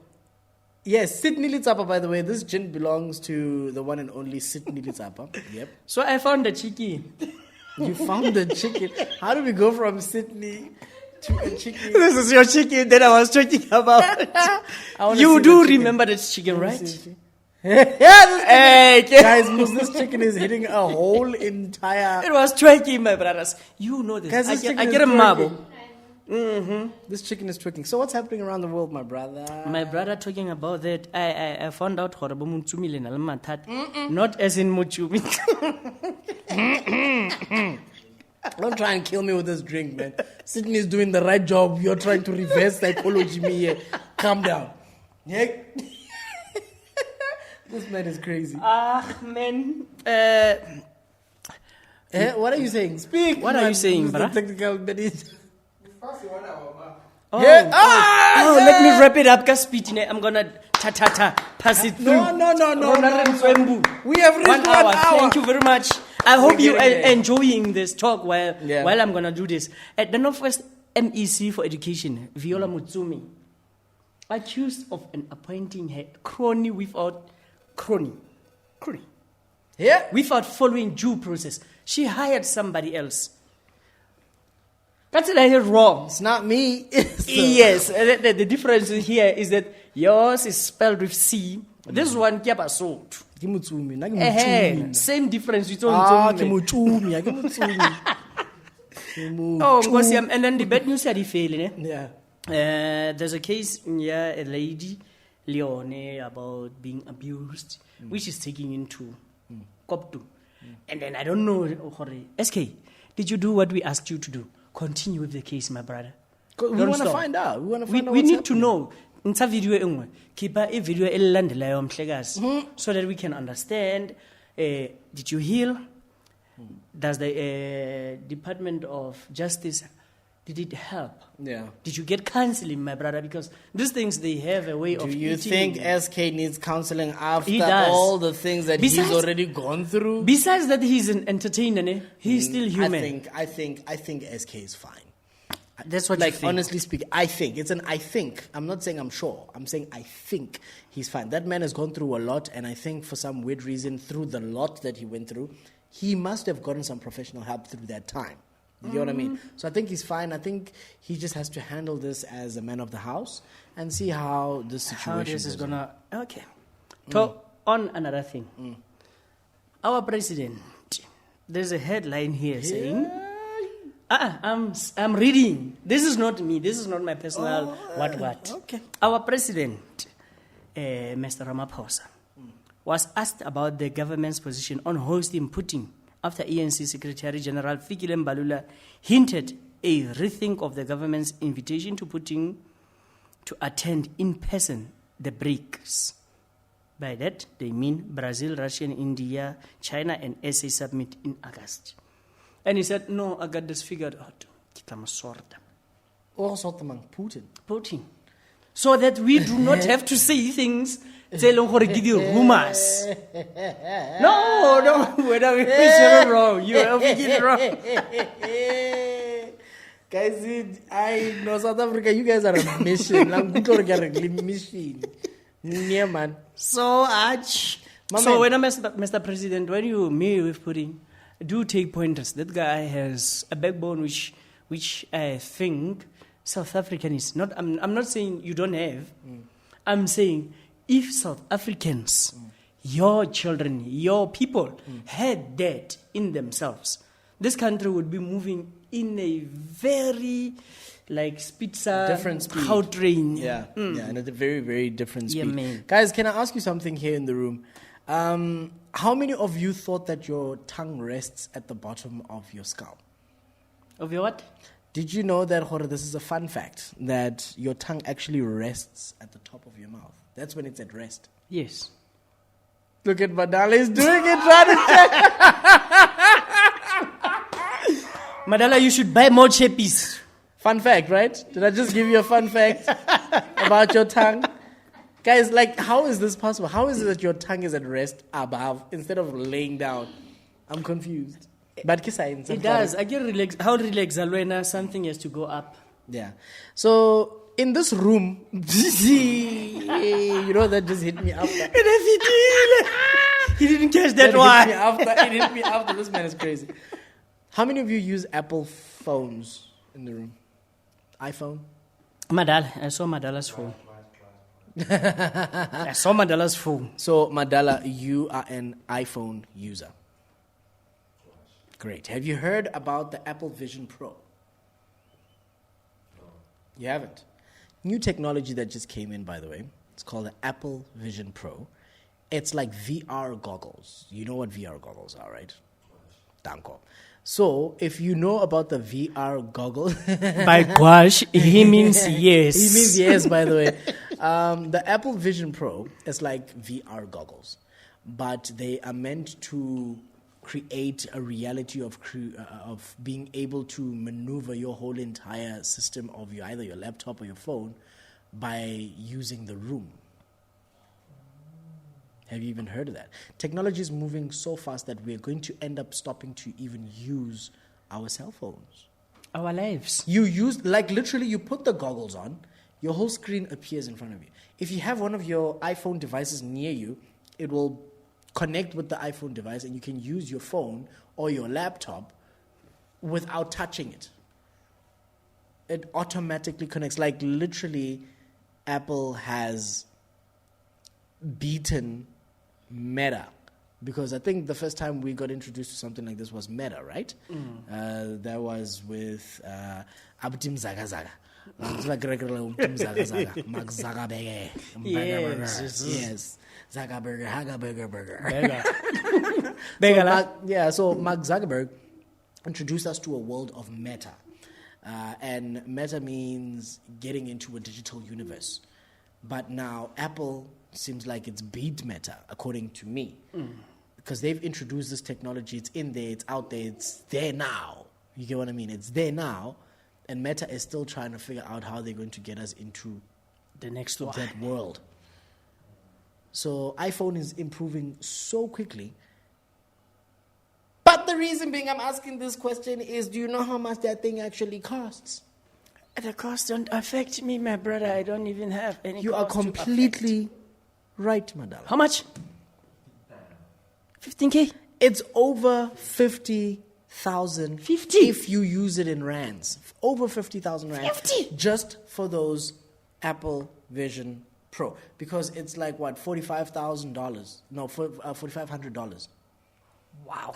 Yes, Sydney Litsapa, by the way. This gin belongs to the one and only Sydney Litsapa. Yep. So I found the chicken. You found the chicken. How do we go from Sydney to a chicken? This is your chicken that I was talking about. I wanna You see do the chicken. remember that chicken, right? Yeah, this Hey, guys, Moose, this chicken is hitting a whole entire. it was twerking, my brothers. You know this. Guys, I this get, chicken I is get a twerking. marble. This chicken is twerking. So what's happening around the world, my brother? My brother talking about that, I found out horrible Moucmi le na le mathata. Not as in Moucumi. Don't try and kill me with this drink, man. Sydney is doing the right job. You're trying to reverse psychology me here. Calm down. Yeah. This man is crazy. Man. What are you saying? Speak. What are you saying, Mr. bruh? Technical Benit. Oh, Yeah. let me wrap it up. I'm gonna pass it through. No. Swembu. We have reached 1 1 hour. hour. Thank you very much. I hope you are getting there. enjoying this talk while Yeah. I'm gonna do this. At the Northwest MEC for Education, Viola Moucmi, accused of appointing her crony without Yeah. without following due process. She hired somebody else. That's wrong. It's not me. It's Yes, the difference here is that yours is spelled with C. This one, Kiabaso. Kimutsumi. Na kimutsumi. Same difference. It's Kimutsumi. Kimutsumi. Oh, Nkosi, and then the bad news are failing. Yeah. There's a case, a lady, Leone, about being abused, which is taking into Koptu. And then I don't know, SK, did you do what we asked you to do? Continue with the case, my brother. We Don't want to stop. find out. We want to We, find out we what's need to happening. know. Nta video engwe. Keep a video elandelayo mhlekazi, so that we can understand. Did you heal? Does the Department of Justice, did it help? Yeah. Did you get counseling, my brother? Because these things, they have a way Do of you eating. think SK needs counseling after He does. all the things that he's Besides- already gone through? Besides that, he's an entertainer. He's still human. I think SK is fine. That's what like, you think. honestly speaking, I think. It's an I think. I'm not saying I'm sure. I'm saying I think he's fine. That man has gone through a lot, and I think for some weird reason, through the lot that he went through, he must have gotten some professional help through that time. You get what I mean? So I think he's fine. I think he just has to handle this as a man of the house and see how this situation How this is goes on. gonna. Okay. So, on another thing. Our president, there's a headline here saying, I'm reading. This is not me. This is not my personal what. Okay. Our president, Mr. Ramaphosa, was asked about the government's position on hosting Putin after ANC Secretary General Fikile Mbalula hinted a rethink of the government's invitation to Putin to attend in person the BRICS. By that, they mean Brazil, Russia, India, China, and SA summit in August. And he said, no, I got this figured out. Putin. Putin. So that we do not have to say things rumors. No, you're wrong. You are it wrong. Guys, I know South Africa, you guys are a mission. Mission. Yeah, man. So, Arch. So, when Mr. President, when you meet with Putin, do take pointers. That guy has a backbone which I think South African is not. I'm not saying you don't have. I'm saying if South Africans, your children, your people had that in themselves, this country would be moving in a very Spitzer different speed. How train. Yeah, and at a very, very different speed. Yeah, man. Guys, can I ask you something here in the room? How many of you thought that your tongue rests at the bottom of your skull? Of your what? Did you know that, Jorge, this is a fun fact, that your tongue actually rests at the top of your mouth? That's when it's at rest. Yes. Look at Madala, he's doing it, trying to check. Madala, you should buy more chappies. Fun fact, right? Did I just give you a fun fact about your tongue? Guys, how is this possible? How is it that your tongue is at rest above instead of laying down? I'm confused. But it does. I get relaxed. How relax Alwena, something has to go up. Yeah. So in this room, you know that just hit me after. He didn't catch that one. It hit me after. This man is crazy. How many of you use Apple phones in the room? iPhone? Madala. I saw Madala's phone. I saw Madala's phone. So, Madala, you are an iPhone user. Great. Have you heard about the Apple Vision Pro? You haven't? New technology that just came in, by the way. It's called the Apple Vision Pro. It's like VR goggles. You know what VR goggles are, right? Danko. So, if you know about the VR goggle... By gosh, he means yes. He means yes, by the way. The Apple Vision Pro is like VR goggles. But they are meant to create a reality of being able to maneuver your whole entire system of either your laptop or your phone by using the room. Have you even heard of that? Technology is moving so fast that we're going to end up stopping to even use our cell phones. Our lives. You use, literally, you put the goggles on, your whole screen appears in front of you. If you have one of your iPhone devices near you, it will connect with the iPhone device and you can use your phone or your laptop without touching it. It automatically connects. Literally, Apple has beaten Meta, because I think the first time we got introduced to something like this was Meta, right? That was with Abdim Zagazaga. Mark Zuckerberg. Yes. Zuckerberg, Hagaburger. So Mark Zuckerberg introduced us to a world of Meta. And Meta means getting into a digital universe. But now Apple seems like it's beat Meta, according to me. Because they've introduced this technology. It's in there, it's out there, it's there now. You get what I mean? It's there now. And Meta is still trying to figure out how they're going to get us into the next one. That world. So iPhone is improving so quickly. But the reason being I'm asking this question is, do you know how much that thing actually costs? The cost don't affect me, my brother. I don't even have any. You are cost to completely right, Madala. affect. How much? 15K. It's over 50,000 50? if you use it in rands. Over 50,000 rands. 50? Just for those Apple Vision Pro. Because it's like, what, $45,000? No, $4,500. Wow.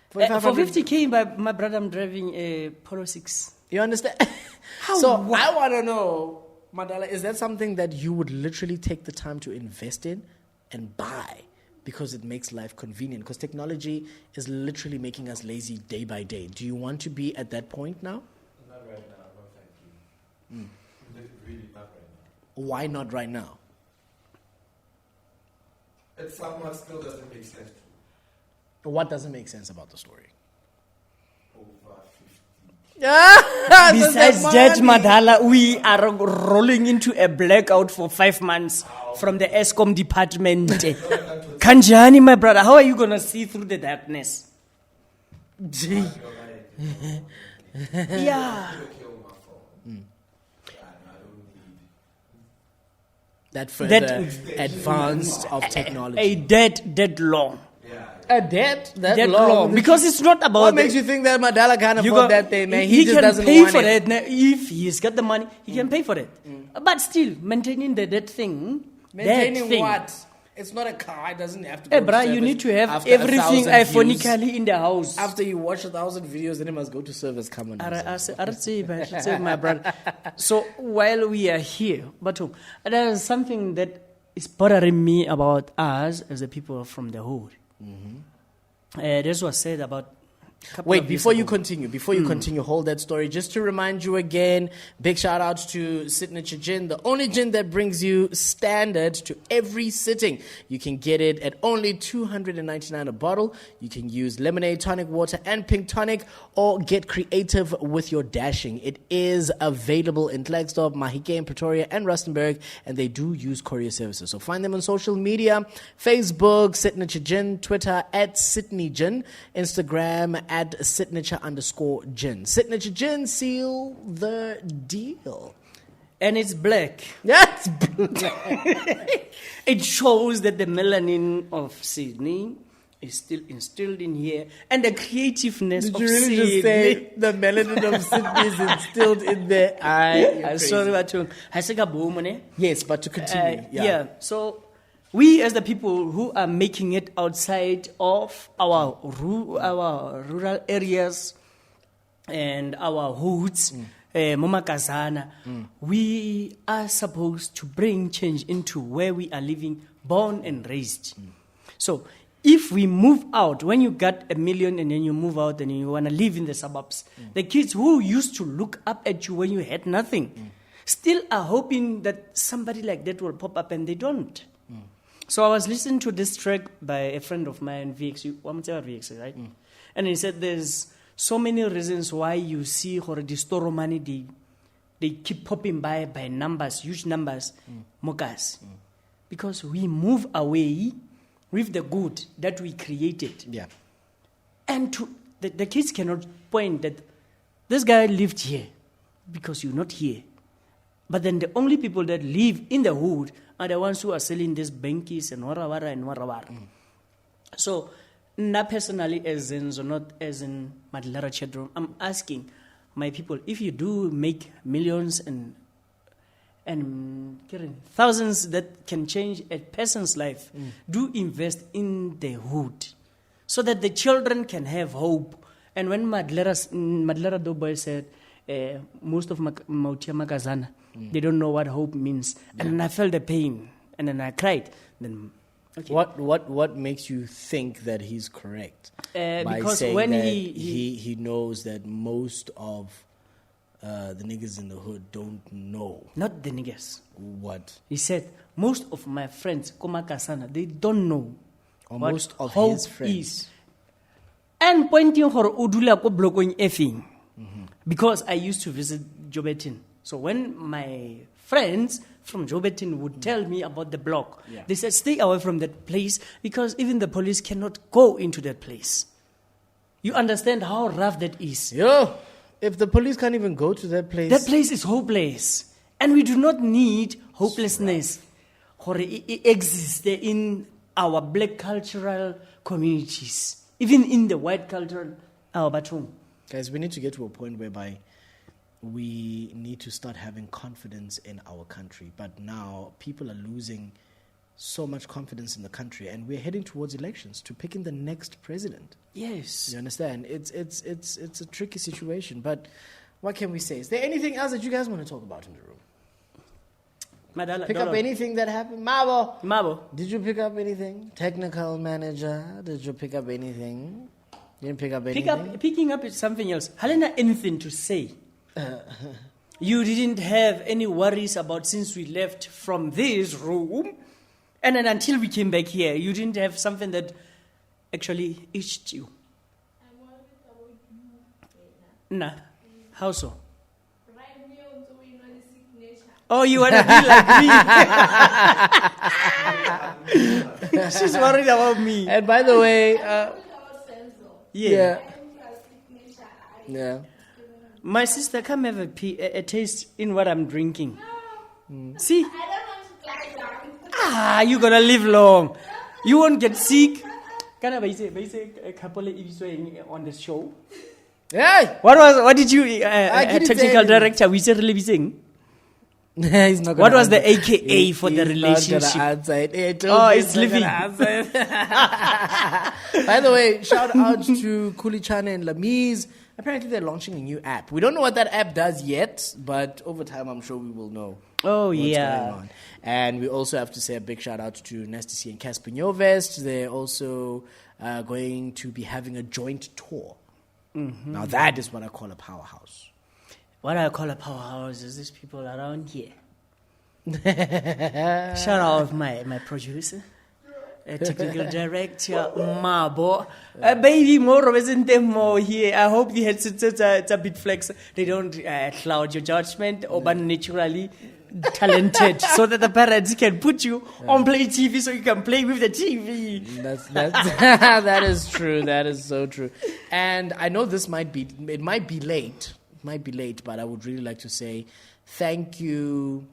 For $4,500. 50K, my brother, I'm driving a Polo 6. You understand? How? So I want to know, Madala, is that something that you would literally take the time to invest in and buy because it makes life convenient? Because technology is literally making us lazy day by day. Do you want to be at that point now? Not right now, no thank you. Really not right now. Why not right now? It somewhat still doesn't make sense to What doesn't make sense about the story? over 50. Besides that, Madala, we are rolling into a blackout for 5 months from the Eskom department. Kanjani, my brother, how are you going to see through the darkness? Yeah. Kill my phone. I don't need That further That- advanced of technology. A dead long. A debt that Dead long? long. Because it's not about What makes you think that Madala can't You afford got- that thing, man? He He just can doesn't pay want for it. it. Now, if he's got the money, he can pay for it. But still, maintaining that thing. Maintaining that thing. what? It's not a car. It doesn't have to. Hey, go to bro, you service need to have after everything 1,000 views. iphonically in the house. After you watch 1,000 videos, then it must go to service. Come on. I should say, my brother. So while we are here, but there is something that is bothering me about us as the people from the hood. This was said about. Wait, before you continue, hold that story. Just to remind you again, big shout out to Signature Gin, the only gin that brings you standard to every sitting. You can get it at only $299 a bottle. You can use lemonade, tonic water, and pink tonic, or get creative with your dashing. It is available in Klerksdorp, Mahikeng, Pretoria, and Rustenburg, and they do use courier services. So find them on social media, Facebook, Signature Gin, Twitter, at Sydney Gin, Instagram, at signature_gin. Signature Gin, seal the deal. And it's black. That's It shows that the melanin of Sydney is still instilled in here, and the creativeness Did of you really Sydney. just say the melanin of Sydney is instilled in there? Sorry, but Yes, but to continue. yeah. So we, as the people who are making it outside of our rural areas and our hoods, Momakazana, we are supposed to bring change into where we are living, born and raised. So if we move out, when you got $1 million and then you move out and you want to live in the suburbs, the kids who used to look up at you when you had nothing still are hoping that somebody like that will pop up, and they don't. So I was listening to this track by a friend of mine, VX, right? And he said there's so many reasons why you see the store money, they keep popping by numbers, huge numbers, mokas. Because we move away with the good that we created. Yeah. And the kids cannot point that this guy lived here because you're not here. But then the only people that live in the hood are the ones who are selling these bankies and warawara and warawara. So, not personally as Zenzo, not as in Maglera Chedron, I'm asking my people, if you do make millions and thousands that can change a person's life, do invest in the hood so that the children can have hope. And when Maglera Doughboy said, most of Mautia Magazana, they don't know what hope means. And then I felt the pain. And then I cried. Then, okay. What makes you think that he's correct? By Because saying when that he knows that most of the niggas in the hood don't know not the niggas. what. He said, most of my friends, Komakasana, they don't know Or what most of hope his friends. is. And pointing for Udula ko blokong effing. Because I used to visit Jobetin. So when my friends from Jobetin would tell me about the block, they said, stay away from that place because even the police cannot go into that place. You understand how rough that is. Yo, If the police can't even go to that place, That place is hopeless. And we do not need hopelessness or it exists in our black cultural communities, even in the white cultural bathroom. guys, we need to get to a point whereby we need to start having confidence in our country. But now people are losing so much confidence in the country, and we're heading towards elections to pick in the next president. Yes. You understand? It's a tricky situation, but what can we say? Is there anything else that you guys want to talk about in the room? Madala, Pick up anything that happened? Mabo, Mabo. did you pick up anything? Technical manager, did you pick up anything? You didn't pick up anything? Picking up is something else. Helena, anything to say? You didn't have any worries about since we left from this room, and then until we came back here, you didn't have something that actually itched you. I'm worried about you. Nah. How so? Right now, I'm doing all the signature. Oh, you want to be like me? She's worried about me. And by the way, About Zenzo. yeah. I'm signature. Yeah. My sister, come have a taste in what I'm drinking. See? I don't want to lie down. You're gonna live long. You won't get sick. Kana ba ise a couple on the show. Hey! What did you didn't say technical anything. director we said really He's not gonna What was the answer. AKA for the He's relationship? Not gonna answer it. He told Oh, me it's he's not living. gonna answer it. By the way, shout out to Kulichana and Lamiz. Apparently, they're launching a new app. We don't know what that app does yet, but over time, I'm sure we will know. Oh, what's yeah. going on. And we also have to say a big shout out to Nasty C and Casper Nyovest. They're also going to be having a joint tour. Mm-hmm. Now, that is what I call a powerhouse. What I call a powerhouse is these people around here. Shout out my producer, technical director, Mabo. Baby, more isn't there more here. I hope the headsets are a bit flex. They don't cloud your judgment or but naturally talented so that the parents can put you on play TV so you can play with the TV. That's that is true. That is so true. And I know it might be late. It might be late, but I would really like to say thank you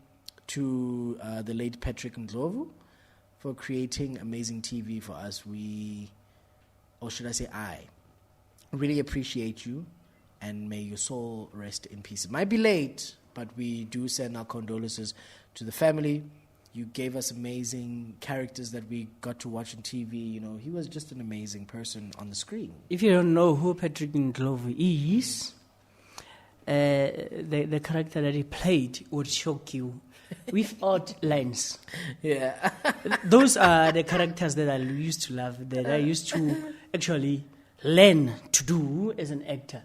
to the late Patrick Ndlovu for creating amazing TV for us. Or should I say I really appreciate you, and may your soul rest in peace. It might be late, but we do send our condolences to the family. You gave us amazing characters that we got to watch on TV. You know, he was just an amazing person on the screen. If you don't know who Patrick Ndlovu is, the character that he played would shock you without lines. Yeah. Those are the characters that I used to love, that I used to actually learn to do as an actor.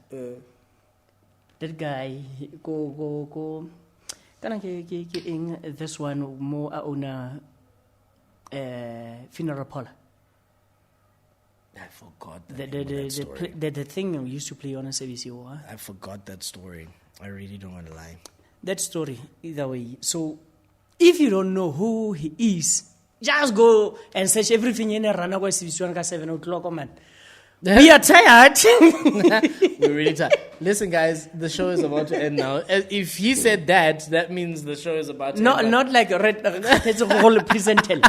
That guy, go. This one more on a funeral parlor. I forgot that story. The thing we used to play on a service. I forgot that story. I really don't want to lie. That story, either way. So, if you don't know who he is, just go and search everything in a run away service 7 o'clock, man. We are tired. We're really tired. Listen, guys, the show is about to end now. If he said that means the show is about to end. Not like it's a whole presentation.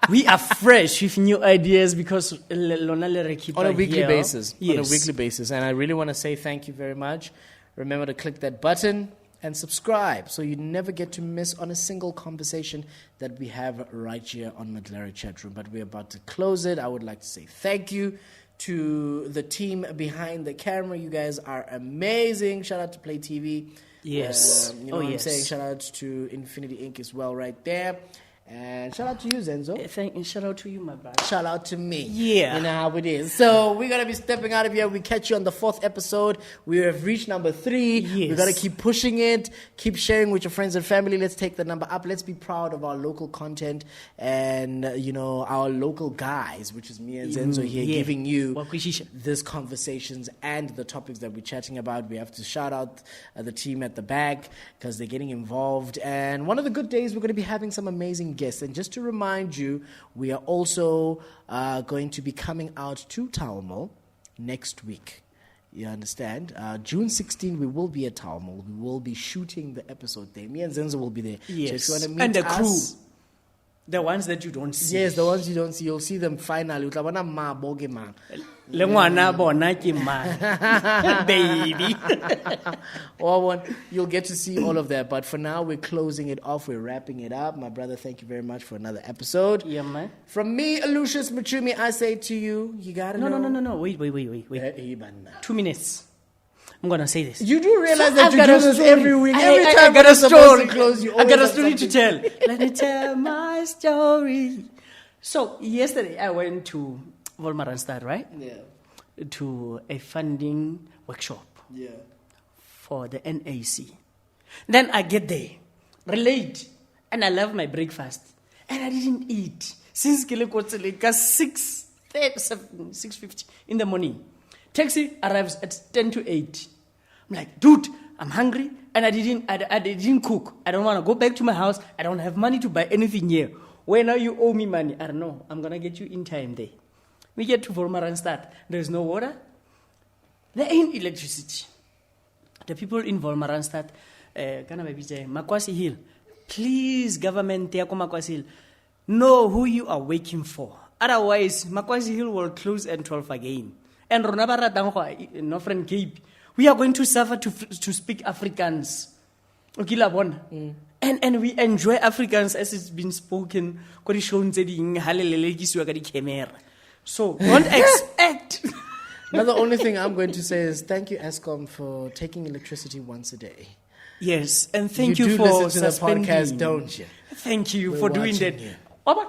We are fresh with new ideas because on a weekly basis. Yes. On a weekly basis. And I really want to say thank you very much. Remember to click that button and subscribe so you never get to miss on a single conversation that we have right here on Maglera Chat Room. But we're about to close it. I would like to say thank you to the team behind the camera. You guys are amazing. Shout out to Play TV. Yes. You know what I'm saying? Shout out to Infinity Inc. as well right there. And shout out to you, Zenzo. Shout out to you, my brother. Shout out to me. Yeah. You know how it is. So we're going to be stepping out of here. We catch you on the 4th episode. We have reached number 3. Yes. We got to keep pushing it. Keep sharing with your friends and family. Let's take the number up. Let's be proud of our local content and, our local guys, which is me and Zenzo here, giving you these conversations and the topics that we're chatting about. We have to shout out the team at the back because they're getting involved. And one of the good days, we're going to be having some amazing guests. And just to remind you, we are also going to be coming out to Talmo next week. You understand? June 16, we will be at Talmud. We will be shooting the episode there. Me and Zenzo will be there. Yes. So if you want to meet And the us, crew. The ones that you don't see. yes, the ones you don't see, you'll see them finally. Le ngwana bona ke mang. Baby. You'll get to see all of that. But for now, we're closing it off. We're wrapping it up. My brother, thank you very much for another episode. Yeah, man. From me, Alucius Moucmi, I say to you, you gotta know. No. Wait. 2 minutes. I'm gonna say this. You do realize So that I've you got do a this story. every week. Every I time got a we're supposed story. to close, you I got a always story have to something. tell. Let me tell my story. So yesterday I went to Volmaranstad, right? Yeah. To a funding workshop Yeah. for the NAC. Then I get there, relate, and I love my breakfast. And I didn't eat since Klerksdorp 6:50 in the morning. Taxi arrives at 10 to 8. I'm like, dude, I'm hungry, and I didn't cook. I don't want to go back to my house. I don't have money to buy anything here. When now you owe me money? I don't know. I'm gonna get you in time there. We get to Volmaranstad. There's no water. There ain't electricity. The people in Volmaranstad, Makwasi Hill, please, government, Makwasi Hill, know who you are working for. Otherwise, Makwasi Hill will close at 12 again. And Ronabara Dangwa, Northern Cape, we are going to suffer to speak Afrikaans. And we enjoy Afrikaans as it's been spoken. So don't expect. Now the only thing I'm going to say is thank you, Eskom, for taking electricity once a day. Yes, and thank you you do for listen to the suspending. podcast, don't you? Thank you We're for doing watching that. you.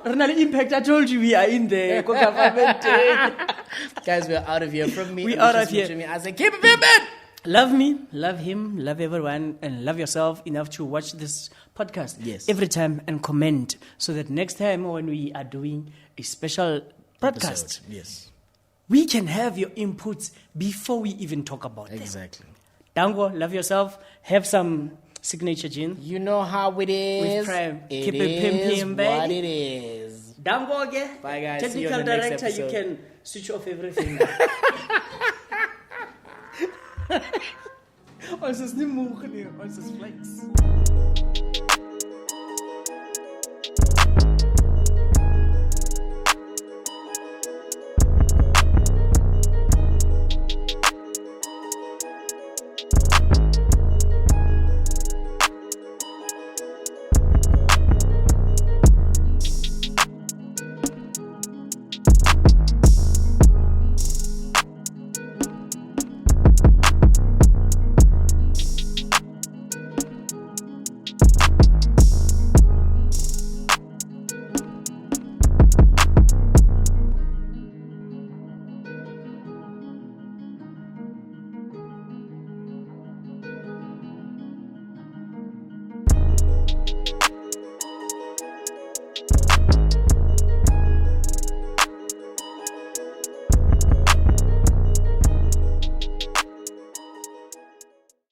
Renal Impact, I told you we are in the government. Guys, we're out of here. From me, We Alucius out of here. Moucmi, I say keep it pimpin'! Love me, love him, love everyone, and love yourself enough to watch this podcast Yes. every time and comment so that next time when we are doing a special podcast, Episode. Yes, we can have your inputs before we even talk about them. exactly. Dango, love yourself. Have some signature gin. You know how it is. With Prime. It Keep it is pimpin', baby. what it is. Dango, okay? Bye, guys. See you Technical on the next director, you episode. can switch off everything. Ons is nie moeg nie, ons is flex.